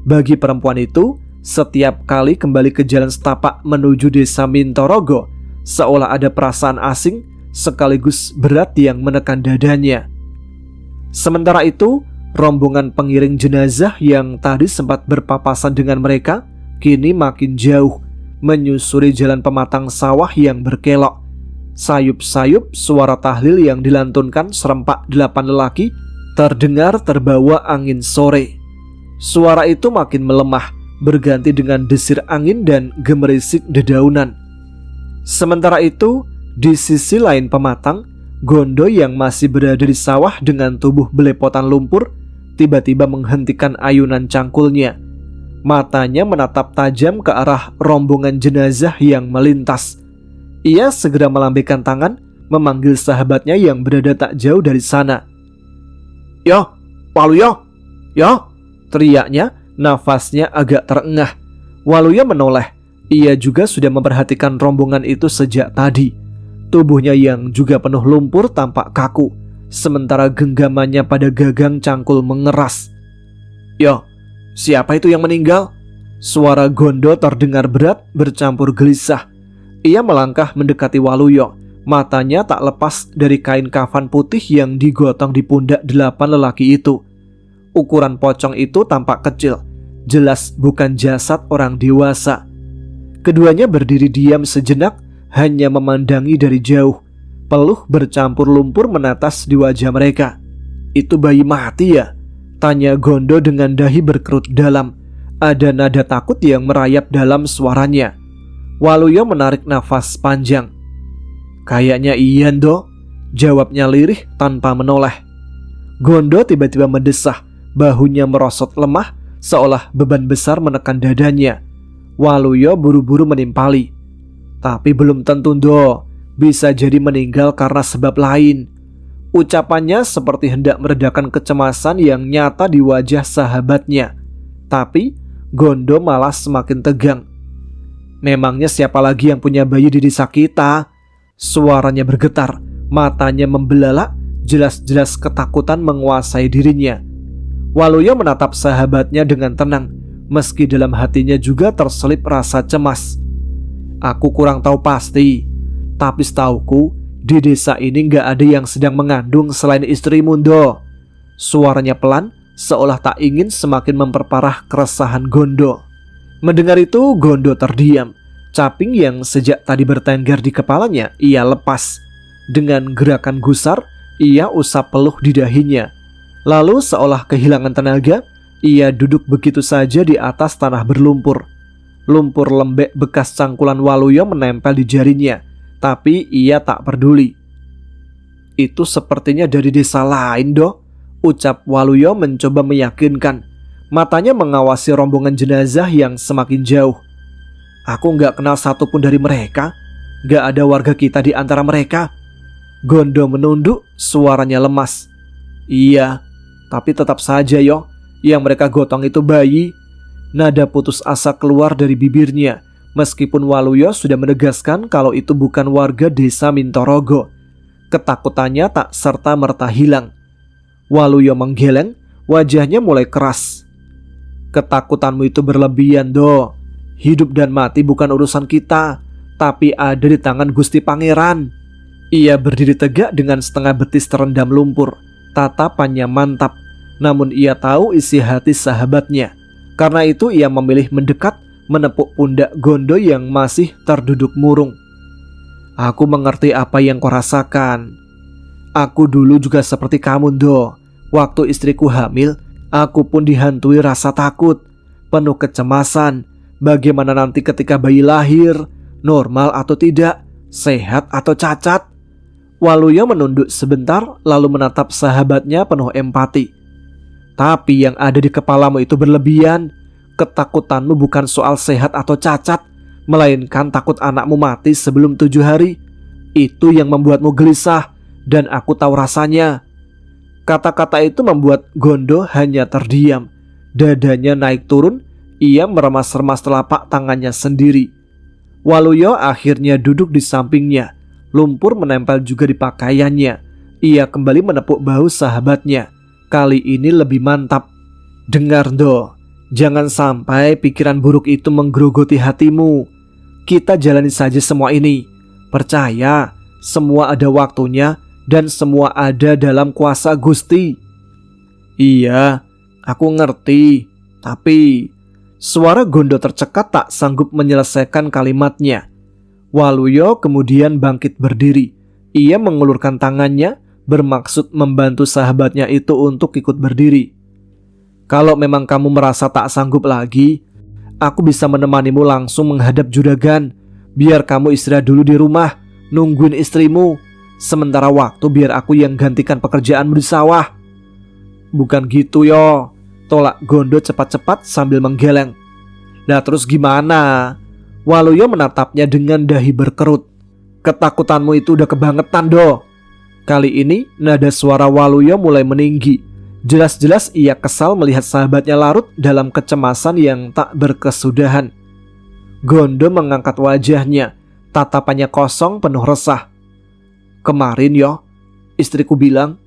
Bagi perempuan itu, setiap kali kembali ke jalan setapak menuju desa Mintorogo, seolah ada perasaan asing sekaligus berat yang menekan dadanya. Sementara itu, rombongan pengiring jenazah yang tadi sempat berpapasan dengan mereka kini makin jauh, menyusuri jalan pematang sawah yang berkelok. Sayup-sayup suara tahlil yang dilantunkan serempak 8 lelaki terdengar terbawa angin sore. Suara itu makin melemah, berganti dengan desir angin dan gemerisik dedaunan. Sementara itu, di sisi lain pematang, Gondo yang masih berada di sawah dengan tubuh belepotan lumpur tiba-tiba menghentikan ayunan cangkulnya. Matanya menatap tajam ke arah rombongan jenazah yang melintas. Ia segera melambaikan tangan, memanggil sahabatnya yang berada tak jauh dari sana. "Yo, Waluyo, yo!" teriaknya, nafasnya agak terengah. Waluyo menoleh. Ia juga sudah memperhatikan rombongan itu sejak tadi. Tubuhnya yang juga penuh lumpur tampak kaku, sementara genggamannya pada gagang cangkul mengeras. "Yo, siapa itu yang meninggal?" Suara Gondo terdengar berat bercampur gelisah. Ia melangkah mendekati Waluyo. Matanya tak lepas dari kain kafan putih yang digotong di pundak 8 lelaki itu. Ukuran pocong itu tampak kecil, jelas bukan jasad orang dewasa. Keduanya berdiri diam sejenak, hanya memandangi dari jauh. Peluh bercampur lumpur menetes di wajah mereka. "Itu bayi mati ya?" tanya Gondo dengan dahi berkerut dalam. Ada nada takut yang merayap dalam suaranya. Waluyo menarik nafas panjang. "Kayaknya iya, Ndo," jawabnya lirih tanpa menoleh. Gondo tiba-tiba mendesah, bahunya merosot lemah seolah beban besar menekan dadanya. Waluyo buru-buru menimpali. "Tapi belum tentu, Ndo. Bisa jadi meninggal karena sebab lain." Ucapannya seperti hendak meredakan kecemasan yang nyata di wajah sahabatnya. Tapi Gondo malah semakin tegang. "Memangnya siapa lagi yang punya bayi di desa kita?" Suaranya bergetar, matanya membelalak, jelas-jelas ketakutan menguasai dirinya. Waluyo menatap sahabatnya dengan tenang, meski dalam hatinya juga terselip rasa cemas. "Aku kurang tahu pasti, tapi setauku di desa ini gak ada yang sedang mengandung selain istrimu, Ndo." Suaranya pelan, seolah tak ingin semakin memperparah keresahan Gondo. Mendengar itu, Gondo terdiam. Caping yang sejak tadi bertengger di kepalanya ia lepas. Dengan gerakan gusar, ia usap peluh di dahinya. Lalu seolah kehilangan tenaga, ia duduk begitu saja di atas tanah berlumpur. Lumpur lembek bekas cangkulan Waluyo menempel di jarinya, tapi ia tak peduli. "Itu sepertinya dari desa lain, Do," ucap Waluyo mencoba meyakinkan. Matanya mengawasi rombongan jenazah yang semakin jauh. "Aku gak kenal satupun dari mereka. Gak ada warga kita di antara mereka." Gondo menunduk, suaranya lemas. "Iya, tapi tetap saja yo, yang mereka gotong itu bayi." Nada putus asa keluar dari bibirnya, meskipun Waluyo sudah menegaskan kalau itu bukan warga desa Mintorogo. Ketakutannya tak serta-merta hilang. Waluyo menggeleng, wajahnya mulai keras. "Ketakutanmu itu berlebihan, Do. Hidup dan mati bukan urusan kita, tapi ada di tangan Gusti Pangeran." Ia berdiri tegak dengan setengah betis terendam lumpur. Tatapannya mantap, namun ia tahu isi hati sahabatnya. Karena itu ia memilih mendekat, menepuk pundak Gondo yang masih terduduk murung. "Aku mengerti apa yang kau rasakan. Aku dulu juga seperti kamu, Do. Waktu istriku hamil, aku pun dihantui rasa takut, penuh kecemasan. Bagaimana nanti ketika bayi lahir, normal atau tidak, sehat atau cacat?" Waluyo menunduk sebentar, lalu menatap sahabatnya penuh empati. "Tapi yang ada di kepalamu itu berlebihan. Ketakutanmu bukan soal sehat atau cacat, melainkan takut anakmu mati sebelum 7 hari. Itu yang membuatmu gelisah, dan aku tahu rasanya." Kata-kata itu membuat Gondo hanya terdiam. Dadanya naik turun, ia meremas-remas telapak tangannya sendiri. Waluyo akhirnya duduk di sampingnya. Lumpur menempel juga di pakaiannya. Ia kembali menepuk bahu sahabatnya. Kali ini lebih mantap. "Dengar, Do, jangan sampai pikiran buruk itu menggerogoti hatimu. Kita jalani saja semua ini. Percaya, semua ada waktunya dan semua ada dalam kuasa Gusti." "Iya, aku ngerti. Tapi..." Suara Gondo tercekat tak sanggup menyelesaikan kalimatnya. Waluyo kemudian bangkit berdiri. Ia mengulurkan tangannya, bermaksud membantu sahabatnya itu untuk ikut berdiri. Kalau memang kamu merasa tak sanggup lagi, aku bisa menemanimu langsung menghadap juragan. Biar kamu istirahat dulu di rumah, nungguin istrimu. Sementara waktu biar aku yang gantikan pekerjaanmu di sawah." "Bukan gitu yo," tolak Gondo cepat-cepat sambil menggeleng. "Nah terus gimana?" Waluyo menatapnya dengan dahi berkerut. "Ketakutanmu itu udah kebangetan do." Kali ini nada suara Waluyo mulai meninggi. Jelas-jelas ia kesal melihat sahabatnya larut dalam kecemasan yang tak berkesudahan. Gondo mengangkat wajahnya, tatapannya kosong penuh resah. "Kemarin yo, istriku bilang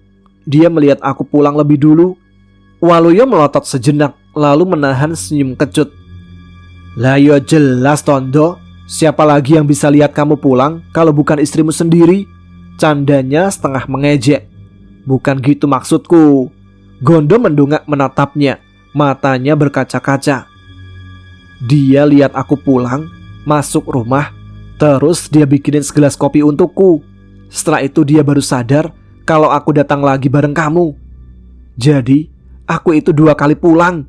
dia melihat aku pulang lebih dulu." Waluyo melotot sejenak lalu menahan senyum kecut. "Lah yo jelas Tondo, siapa lagi yang bisa lihat kamu pulang kalau bukan istrimu sendiri?" Candanya setengah mengejek. "Bukan gitu maksudku." Gondo mendongak menatapnya, matanya berkaca-kaca. "Dia lihat aku pulang, masuk rumah, terus dia bikinin segelas kopi untukku. Setelah itu dia baru sadar kalau aku datang lagi bareng kamu. Jadi aku itu 2 kali pulang."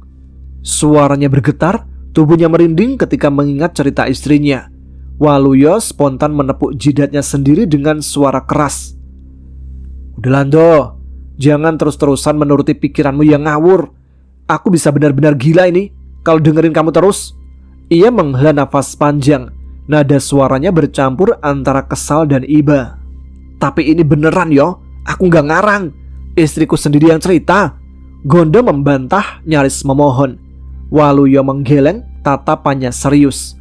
Suaranya bergetar, tubuhnya merinding ketika mengingat cerita istrinya. Waluyo spontan menepuk jidatnya sendiri dengan suara keras. "Udah Lando, jangan terus-terusan menuruti pikiranmu yang ngawur. Aku bisa benar-benar gila ini kalau dengerin kamu terus." Ia menghela nafas panjang, nada suaranya bercampur antara kesal dan iba. "Tapi ini beneran yo, aku gak ngarang. Istriku sendiri yang cerita." Gondo membantah nyaris memohon. Waluyo menggeleng, tatapannya serius.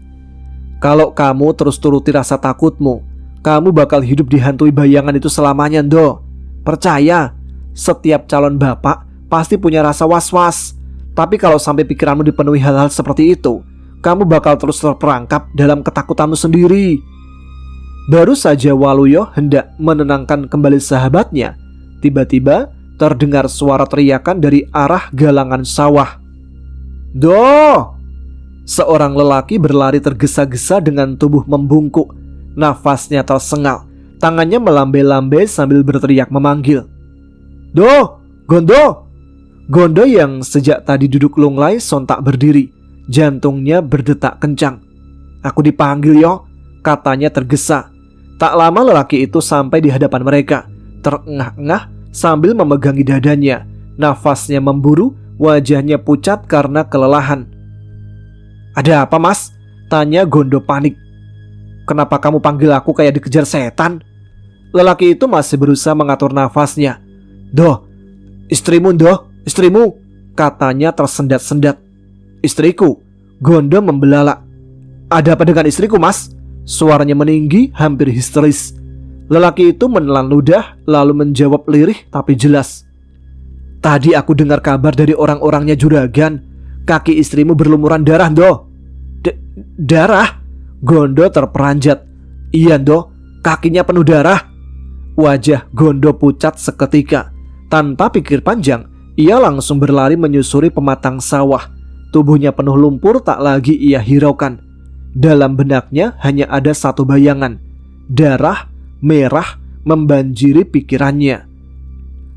"Kalau kamu terus turuti rasa takutmu, kamu bakal hidup dihantui bayangan itu selamanya do. Percaya, setiap calon bapak pasti punya rasa was-was. Tapi kalau sampai pikiranmu dipenuhi hal-hal seperti itu, kamu bakal terus terperangkap dalam ketakutanmu sendiri." Baru saja Waluyo hendak menenangkan kembali sahabatnya, tiba-tiba terdengar suara teriakan dari arah galangan sawah. "Do!" Seorang lelaki berlari tergesa-gesa dengan tubuh membungkuk, nafasnya tersengal, tangannya melambai-lambai sambil berteriak memanggil. "Do! Gondo!" Gondo yang sejak tadi duduk lunglai sontak berdiri, jantungnya berdetak kencang. "Aku dipanggil yo," katanya tergesa. Tak lama lelaki itu sampai di hadapan mereka, terengah-engah sambil memegangi dadanya. Nafasnya memburu, wajahnya pucat karena kelelahan. "Ada apa mas?" tanya Gondo panik. "Kenapa kamu panggil aku kayak dikejar setan?" Lelaki itu masih berusaha mengatur nafasnya. "Do, istrimu do, istrimu," katanya tersendat-sendat. "Istriku?" Gondo membelalak. "Ada apa dengan istriku mas?" Suaranya meninggi hampir histeris. Lelaki itu menelan ludah lalu menjawab lirih tapi jelas. "Tadi aku dengar kabar dari orang-orangnya juragan, kaki istrimu berlumuran darah do." Darah?" Gondo terperanjat. "Iya do, kakinya penuh darah." Wajah Gondo pucat seketika. Tanpa pikir panjang, ia langsung berlari menyusuri pematang sawah. Tubuhnya penuh lumpur tak lagi ia hiraukan. Dalam benaknya hanya ada satu bayangan. Darah merah membanjiri pikirannya.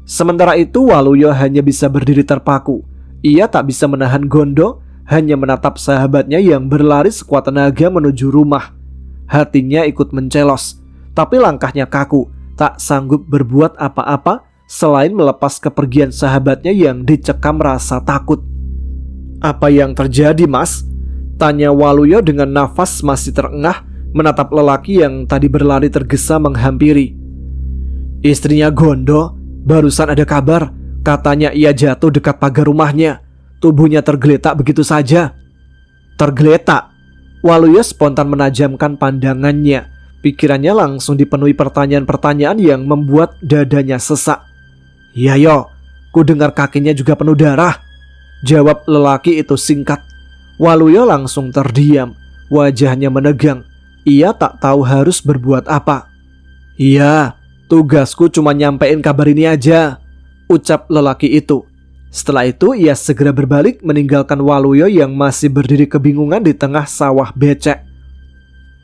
Sementara itu Waluyo hanya bisa berdiri terpaku. Ia tak bisa menahan Gondo, hanya menatap sahabatnya yang berlari sekuat tenaga menuju rumah. Hatinya ikut mencelos, tapi langkahnya kaku, tak sanggup berbuat apa-apa selain melepas kepergian sahabatnya yang dicekam rasa takut. "Apa yang terjadi mas?" tanya Waluyo dengan nafas masih terengah menatap lelaki yang tadi berlari tergesa menghampiri. "Istrinya Gondo barusan ada kabar, katanya ia jatuh dekat pagar rumahnya. Tubuhnya tergeletak begitu saja." "Tergeletak?" Waluyo spontan menajamkan pandangannya. Pikirannya langsung dipenuhi pertanyaan-pertanyaan yang membuat dadanya sesak. "Iya yo, ku dengar kakinya juga penuh darah," jawab lelaki itu singkat. Waluyo langsung terdiam, wajahnya menegang. Ia tak tahu harus berbuat apa. "Iya, tugasku cuma nyampein kabar ini aja," ucap lelaki itu. Setelah itu ia segera berbalik meninggalkan Waluyo yang masih berdiri kebingungan di tengah sawah becek.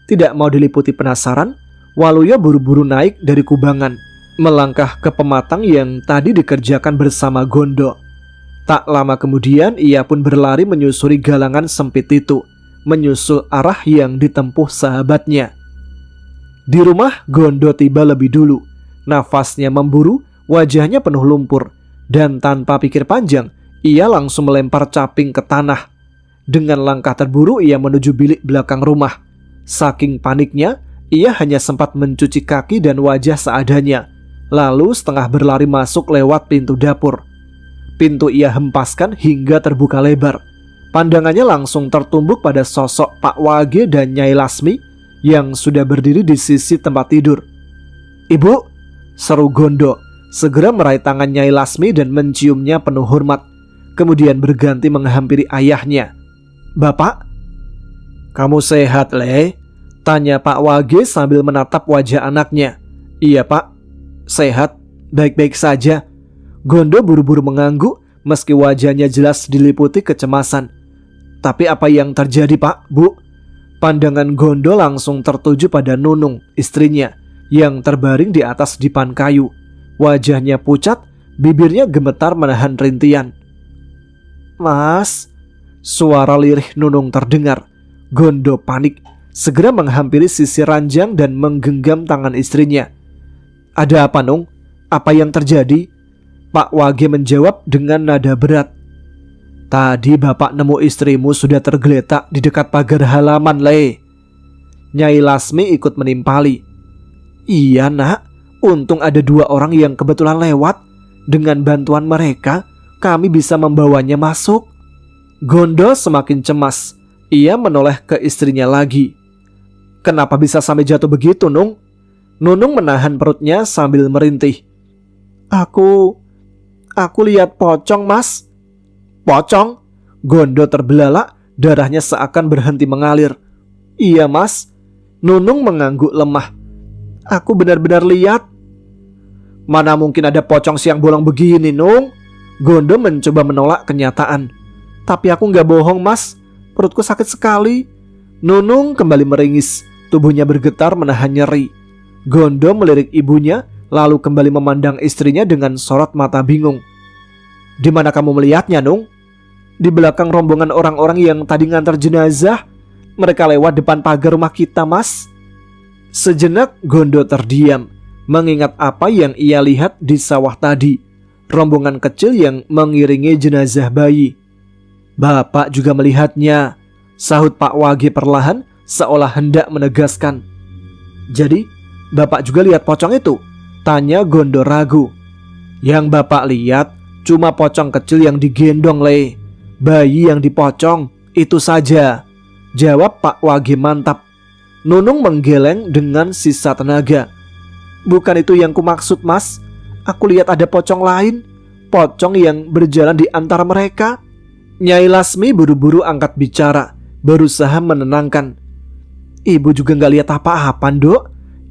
Tidak mau diliputi penasaran, Waluyo buru-buru naik dari kubangan, melangkah ke pematang yang tadi dikerjakan bersama Gondo. Tak lama kemudian ia pun berlari menyusuri galangan sempit itu, menyusul arah yang ditempuh sahabatnya. Di rumah, Gondo tiba lebih dulu. Nafasnya memburu, wajahnya penuh lumpur, dan tanpa pikir panjang, ia langsung melempar caping ke tanah. Dengan langkah terburu ia menuju bilik belakang rumah. Saking paniknya, ia hanya sempat mencuci kaki dan wajah seadanya, lalu setengah berlari masuk lewat pintu dapur. Pintu ia hempaskan hingga terbuka lebar. Pandangannya langsung tertumbuk pada sosok Pak Wage dan Nyai Lasmi yang sudah berdiri di sisi tempat tidur. "Ibu," seru Gondo, segera meraih tangan Nyai Lasmi dan menciumnya penuh hormat. Kemudian berganti menghampiri ayahnya. "Bapak?" "Kamu sehat, Le?" tanya Pak Wage sambil menatap wajah anaknya. "Iya, Pak, sehat, baik-baik saja." Gondo buru-buru mengangguk meski wajahnya jelas diliputi kecemasan. "Tapi apa yang terjadi, Pak, Bu?" Pandangan Gondo langsung tertuju pada Nunung, istrinya, yang terbaring di atas dipan kayu. Wajahnya pucat, bibirnya gemetar menahan rintian. "Mas," suara lirih Nunung terdengar. Gondo panik, segera menghampiri sisi ranjang dan menggenggam tangan istrinya. "Ada apa, Nung? Apa yang terjadi?" Pak Wage menjawab dengan nada berat. "Tadi bapak nemu istrimu sudah tergeletak di dekat pagar halaman, Le." Nyai Lasmi ikut menimpali. "Iya, Nak, untung ada 2 orang yang kebetulan lewat. Dengan bantuan mereka, kami bisa membawanya masuk." Gondo semakin cemas. Ia menoleh ke istrinya lagi. "Kenapa bisa sampai jatuh begitu, Nung?" Nunung menahan perutnya sambil merintih. Aku lihat pocong, Mas." "Pocong?" Gondo terbelalak, darahnya seakan berhenti mengalir. "Iya, Mas." Nunung mengangguk lemah. "Aku benar-benar lihat." "Mana mungkin ada pocong siang bolong begini, Nung?" Gondo mencoba menolak kenyataan. "Tapi aku nggak bohong, Mas. Perutku sakit sekali." Nunung kembali meringis, tubuhnya bergetar menahan nyeri. Gondo melirik ibunya, lalu kembali memandang istrinya dengan sorot mata bingung. "Di mana kamu melihatnya, Nung?" "Di belakang rombongan orang-orang yang tadi ngantar jenazah. Mereka lewat depan pagar rumah kita, Mas." Sejenak Gondo terdiam, mengingat apa yang ia lihat di sawah tadi. Rombongan kecil yang mengiringi jenazah bayi. "Bapak juga melihatnya," sahut Pak Wage perlahan, seolah hendak menegaskan. "Jadi, Bapak juga lihat pocong itu?" tanya Gondo ragu. "Yang Bapak lihat cuma pocong kecil yang digendong, Le. Bayi yang dipocong, itu saja," jawab Pak Wage mantap. Nunung menggeleng dengan sisa tenaga. "Bukan itu yang kumaksud, Mas. Aku lihat ada pocong lain. Pocong yang berjalan di antara mereka." Nyai Lasmi buru-buru angkat bicara, berusaha menenangkan. "Ibu juga gak lihat apa-apa, Dok.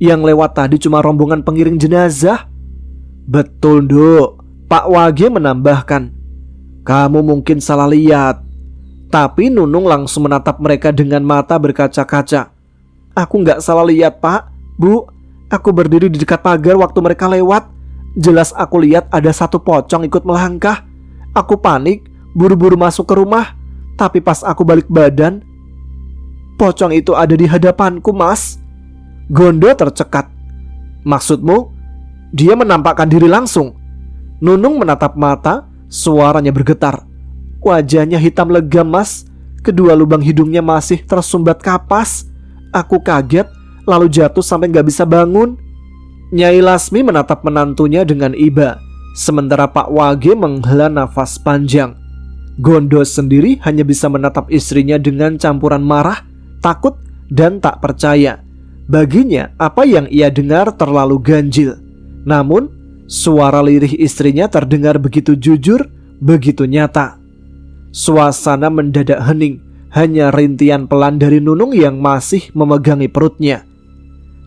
Yang lewat tadi cuma rombongan pengiring jenazah." "Betul, Dok," Pak Wage menambahkan. "Kamu mungkin salah lihat." Tapi Nunung langsung menatap mereka dengan mata berkaca-kaca. "Aku gak salah lihat, Pak, Bu. Aku berdiri di dekat pagar waktu mereka lewat. Jelas aku lihat ada satu pocong ikut melangkah. Aku panik, buru-buru masuk ke rumah. Tapi pas aku balik badan, pocong itu ada di hadapanku, Mas." Gondo tercekat. "Maksudmu, dia menampakkan diri langsung?" Nunung menatap mata, suaranya bergetar. "Wajahnya hitam legam, Mas. Kedua lubang hidungnya masih tersumbat kapas. Aku kaget, lalu jatuh sampai gak bisa bangun." Nyai Lasmi menatap menantunya dengan iba, sementara Pak Wage menghela nafas panjang. Gondo sendiri hanya bisa menatap istrinya dengan campuran marah, takut, dan tak percaya. Baginya, apa yang ia dengar terlalu ganjil. Namun, suara lirih istrinya terdengar begitu jujur, begitu nyata. Suasana mendadak hening, hanya rintian pelan dari Nunung yang masih memegangi perutnya.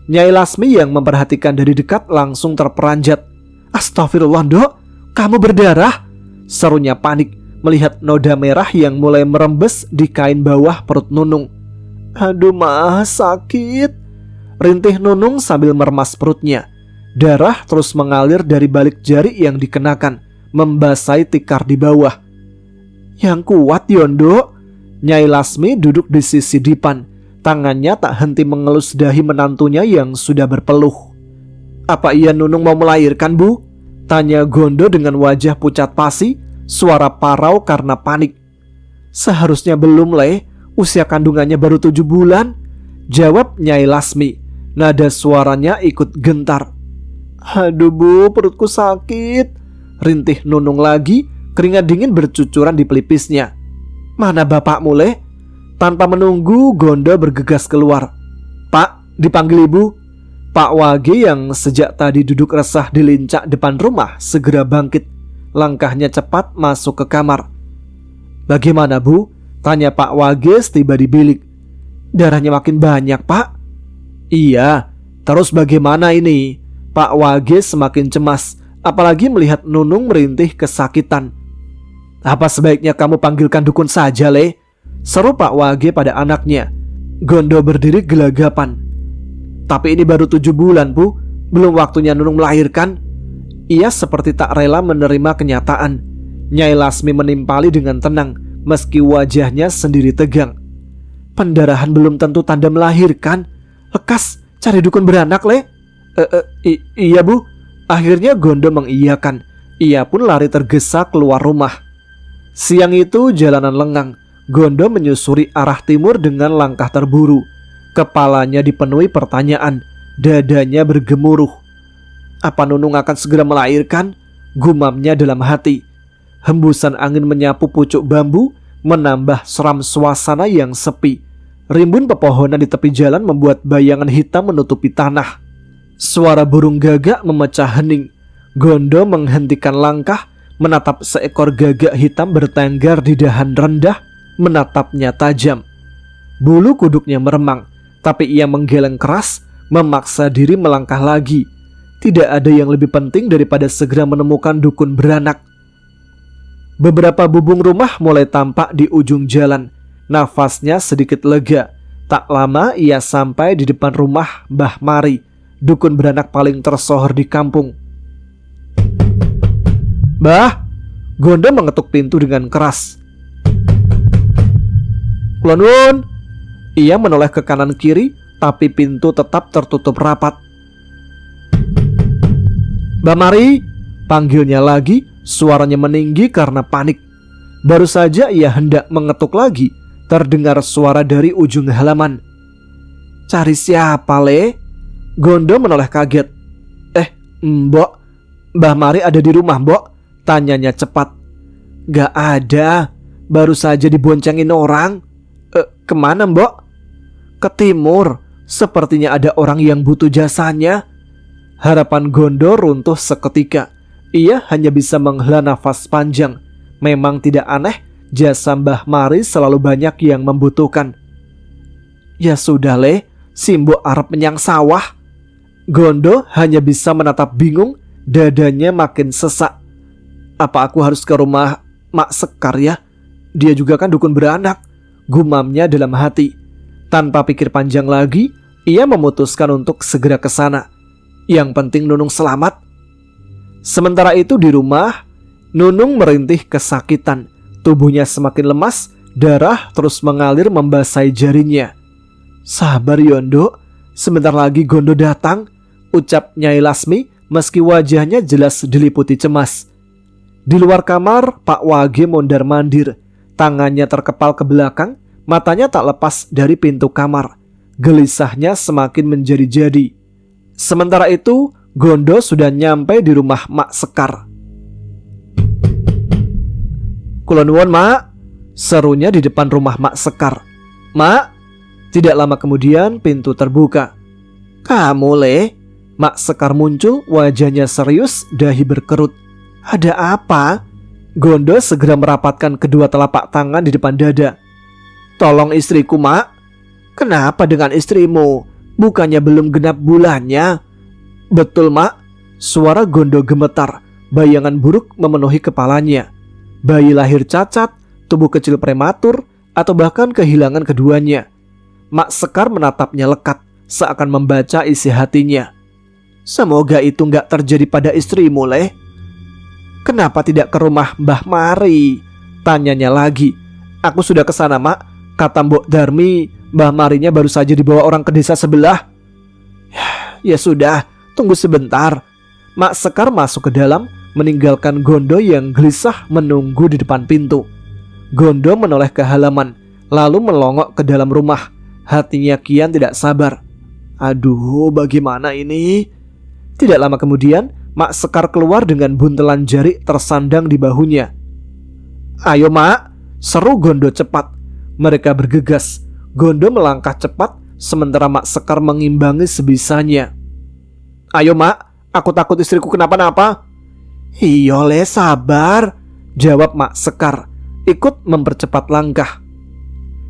Nyai Lasmi yang memperhatikan dari dekat langsung terperanjat. "Astagfirullah, Dok, kamu berdarah!" serunya panik melihat noda merah yang mulai merembes di kain bawah perut Nunung. "Aduh, Mas, sakit!" rintih Nunung sambil meremas perutnya. Darah terus mengalir dari balik jari yang dikenakan, membasahi tikar di bawah. Yang kuat, Yondo. Nyai Lasmi duduk di sisi Dipan. Tangannya tak henti mengelus dahi menantunya yang sudah berpeluh. Apa iya Nunung mau melahirkan, Bu? Tanya Gondo dengan wajah pucat pasi, suara parau karena panik. Seharusnya belum, Le. Usia kandungannya baru 7 bulan. Jawab Nyai Lasmi. Nada suaranya ikut gentar. Aduh Bu, perutku sakit. Rintih Nunung lagi, keringat dingin bercucuran di pelipisnya. Mana bapakmu, Le? Tanpa menunggu, Gondo bergegas keluar. Pak, dipanggil Ibu. Pak Wage yang sejak tadi duduk resah di lincak depan rumah segera bangkit. Langkahnya cepat masuk ke kamar. Bagaimana, Bu? Tanya Pak Wage setiba di bilik. Darahnya makin banyak, Pak. Iya, terus bagaimana ini? Pak Wage semakin cemas, apalagi melihat Nunung merintih kesakitan. Apa sebaiknya kamu panggilkan dukun saja, Le? Seru Pak Wage pada anaknya. Gondo berdiri gelagapan. Tapi ini baru 7 bulan, Bu. Belum waktunya Nunung melahirkan. Ia seperti tak rela menerima kenyataan. Nyai Lasmi menimpali dengan tenang, meski wajahnya sendiri tegang. Pendarahan belum tentu tanda melahirkan. Lekas, cari dukun beranak, Le. Iya, Bu. Akhirnya Gondo mengiyakan. Ia pun lari tergesa keluar rumah. Siang itu jalanan lengang. Gondo menyusuri arah timur dengan langkah terburu. Kepalanya dipenuhi pertanyaan. Dadanya bergemuruh. Apa Nunung akan segera melahirkan? Gumamnya dalam hati. Hembusan angin menyapu pucuk bambu, menambah seram suasana yang sepi. Rimbun pepohonan di tepi jalan membuat bayangan hitam menutupi tanah. Suara burung gagak memecah hening. Gondo menghentikan langkah, menatap seekor gagak hitam bertengger di dahan rendah, menatapnya tajam. Bulu kuduknya meremang, tapi ia menggeleng keras, memaksa diri melangkah lagi. Tidak ada yang lebih penting daripada segera menemukan dukun beranak. Beberapa bubung rumah mulai tampak di ujung jalan. Nafasnya sedikit lega. Tak lama ia sampai di depan rumah Mbah Mari, dukun beranak paling tersohor di kampung. Bah, Gondo mengetuk pintu dengan keras. Kula nuwun. Ia menoleh ke kanan kiri, tapi pintu tetap tertutup rapat. Mbah Mari, panggilnya lagi, suaranya meninggi karena panik. Baru saja ia hendak mengetuk lagi, terdengar suara dari ujung halaman. Cari siapa, Le? Gondo menoleh kaget. Mbok, Mbah Mari ada di rumah, Mbok? Tanyanya cepat. Gak ada, baru saja diboncengin orang. Kemana, Mbok? Ke timur, sepertinya ada orang yang butuh jasanya. Harapan Gondo runtuh seketika. Ia hanya bisa menghela nafas panjang. Memang tidak aneh, jasa Mbah Mari selalu banyak yang membutuhkan. Ya sudah, Le, si Mbok arep menyang sawah. Gondo hanya bisa menatap bingung, dadanya makin sesak. Apa aku harus ke rumah Mak Sekar ya? Dia juga kan dukun beranak, gumamnya dalam hati. Tanpa pikir panjang lagi, ia memutuskan untuk segera ke sana. Yang penting Nunung selamat. Sementara itu di rumah, Nunung merintih kesakitan. Tubuhnya semakin lemas, darah terus mengalir membasahi jarinya. Sabar Yondo, sebentar lagi Gondo datang, ucap Nyai Lasmi meski wajahnya jelas diliputi cemas. Di luar kamar, Pak Wage mondar-mandir. Tangannya terkepal ke belakang, matanya tak lepas dari pintu kamar. Gelisahnya semakin menjadi-jadi. Sementara itu, Gondo sudah nyampe di rumah Mak Sekar. Kula nuwun, Mak, serunya di depan rumah Mak Sekar. Mak. Tidak lama kemudian pintu terbuka. Kamu, Le? Mak Sekar muncul, wajahnya serius, dahi berkerut. Ada apa? Gondo segera merapatkan kedua telapak tangan di depan dada. Tolong istriku, Mak. Kenapa dengan istrimu? Bukannya belum genap bulannya? Betul, Mak. Suara Gondo gemetar. Bayangan buruk memenuhi kepalanya. Bayi lahir cacat, tubuh kecil prematur, atau bahkan kehilangan keduanya. Mak Sekar menatapnya lekat, seakan membaca isi hatinya. Semoga itu gak terjadi pada istrimu, Le. Kenapa tidak ke rumah Mbah Mari? Tanyanya lagi. Aku sudah ke sana, Mak. Kata Mbok Darmi, Mbah Marinya baru saja dibawa orang ke desa sebelah. Ya sudah, tunggu sebentar. Mak Sekar masuk ke dalam, meninggalkan Gondo yang gelisah menunggu di depan pintu. Gondo menoleh ke halaman, lalu melongok ke dalam rumah. Hatinya kian tidak sabar. Aduh, bagaimana ini? Tidak lama kemudian, Mak Sekar keluar dengan buntelan jari tersandang di bahunya. Ayo, Mak, seru Gondo cepat. Mereka bergegas. Gondo melangkah cepat, sementara Mak Sekar mengimbangi sebisanya. Ayo, Mak, aku takut istriku kenapa-napa. Iyole, sabar, jawab Mak Sekar, ikut mempercepat langkah.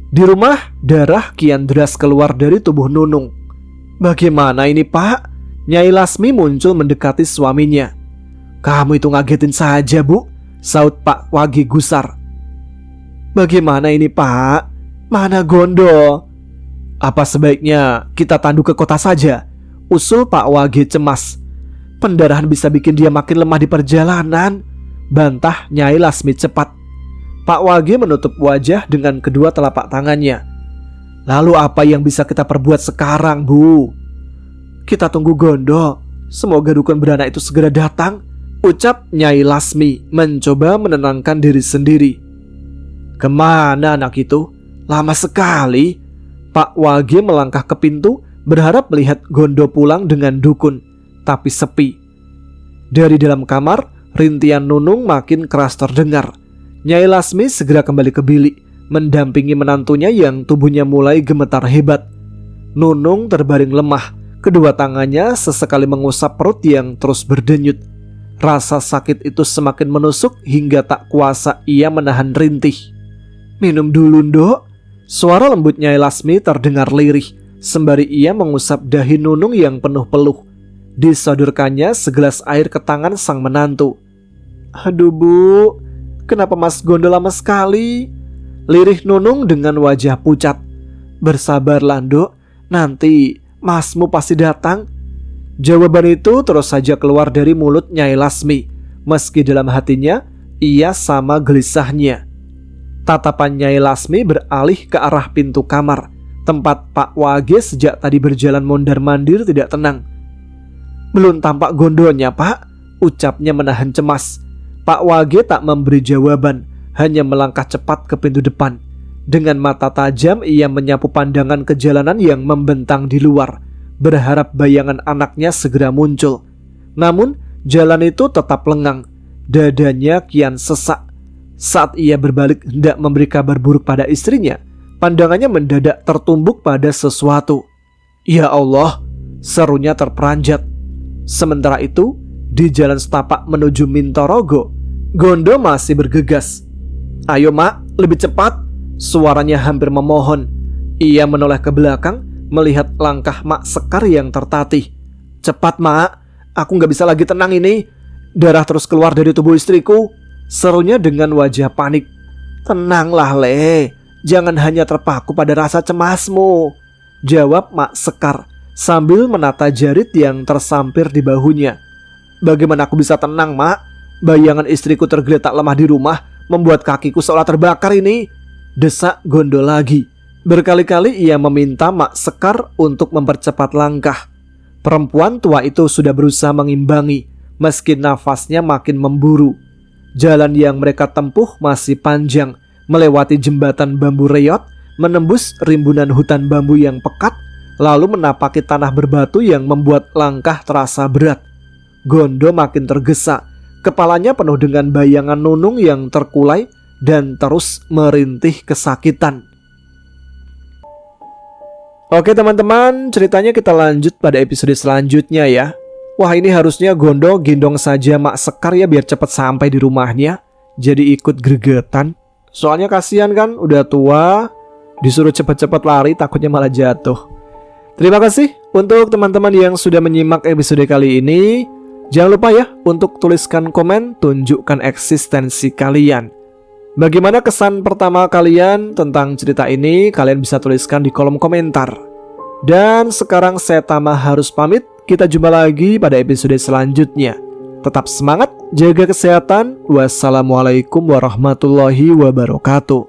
Di rumah, darah kian deras keluar dari tubuh Nunung. Bagaimana ini, Pak? Nyai Lasmi muncul mendekati suaminya. Kamu itu ngagetin saja, Bu, saut Pak Wage gusar. Bagaimana ini, Pak? Mana Gondo? Apa sebaiknya kita tandu ke kota saja? Usul Pak Wage cemas. Pendarahan bisa bikin dia makin lemah di perjalanan, bantah Nyai Lasmi cepat. Pak Wage menutup wajah dengan kedua telapak tangannya. Lalu apa yang bisa kita perbuat sekarang, Bu? Kita tunggu Gondo. Semoga dukun beranak itu segera datang, ucap Nyai Lasmi mencoba menenangkan diri sendiri. Kemana anak itu? Lama sekali. Pak Wage melangkah ke pintu, berharap melihat Gondo pulang dengan dukun, tapi sepi. Dari dalam kamar, rintian Nunung makin keras terdengar. Nyai Lasmi segera kembali ke bilik, mendampingi menantunya yang tubuhnya mulai gemetar hebat. Nunung terbaring lemah, kedua tangannya sesekali mengusap perut yang terus berdenyut. Rasa sakit itu semakin menusuk hingga tak kuasa ia menahan rintih. Minum dulu, Nduk. Suara lembut Nyai Lasmi terdengar lirih, sembari ia mengusap dahi Nunung yang penuh peluh. Disodorkannya segelas air ke tangan sang menantu. Aduh, Bu, kenapa Mas Gondo lama sekali? Lirih Nunung dengan wajah pucat. Bersabarlah, Nduk, nanti Masmu pasti datang. Jawaban itu terus saja keluar dari mulut Nyai Lasmi, meski dalam hatinya ia sama gelisahnya. Tatapan Nyai Lasmi beralih ke arah pintu kamar, tempat Pak Wage sejak tadi berjalan mondar-mandir tidak tenang. Belum tampak Gondonya, Pak, ucapnya menahan cemas. Pak Wage tak memberi jawaban, hanya melangkah cepat ke pintu depan. Dengan mata tajam ia menyapu pandangan ke jalanan yang membentang di luar, berharap bayangan anaknya segera muncul. Namun jalan itu tetap lengang. Dadanya kian sesak. Saat ia berbalik hendak memberi kabar buruk pada istrinya, pandangannya mendadak tertumbuk pada sesuatu. Ya Allah, serunya terperanjat. Sementara itu, di jalan setapak menuju Mintorogo, Gondo masih bergegas. Ayo, Mak, lebih cepat. Suaranya hampir memohon. Ia menoleh ke belakang, melihat langkah Mak Sekar yang tertatih. Cepat, Mak, aku gak bisa lagi tenang ini. Darah terus keluar dari tubuh istriku, serunya dengan wajah panik. Tenanglah, Le, jangan hanya terpaku pada rasa cemasmu, jawab Mak Sekar sambil menata jarit yang tersampir di bahunya. Bagaimana aku bisa tenang, Mak? Bayangan istriku tergeletak lemah di rumah, membuat kakiku seolah terbakar ini, desak Gondo lagi. Berkali-kali ia meminta Mak Sekar untuk mempercepat langkah. Perempuan tua itu sudah berusaha mengimbangi, meski nafasnya makin memburu. Jalan yang mereka tempuh masih panjang, melewati jembatan bambu reot, menembus rimbunan hutan bambu yang pekat, lalu menapaki tanah berbatu yang membuat langkah terasa berat. Gondo makin tergesa, kepalanya penuh dengan bayangan Nunung yang terkulai dan terus merintih kesakitan. Oke teman-teman, ceritanya kita lanjut pada episode selanjutnya ya. Wah, ini harusnya Gondo gendong saja Mak Sekar ya biar cepat sampai di rumahnya. Jadi ikut gregetan. Soalnya kasihan kan, udah tua, disuruh cepat-cepat lari takutnya malah jatuh. Terima kasih untuk teman-teman yang sudah menyimak episode kali ini. Jangan lupa ya untuk tuliskan komen, tunjukkan eksistensi kalian. Bagaimana kesan pertama kalian tentang cerita ini? Kalian bisa tuliskan di kolom komentar. Dan sekarang saya Tama harus pamit. Kita jumpa lagi pada episode selanjutnya. Tetap semangat Jaga kesehatan. Wassalamualaikum warahmatullahi wabarakatuh.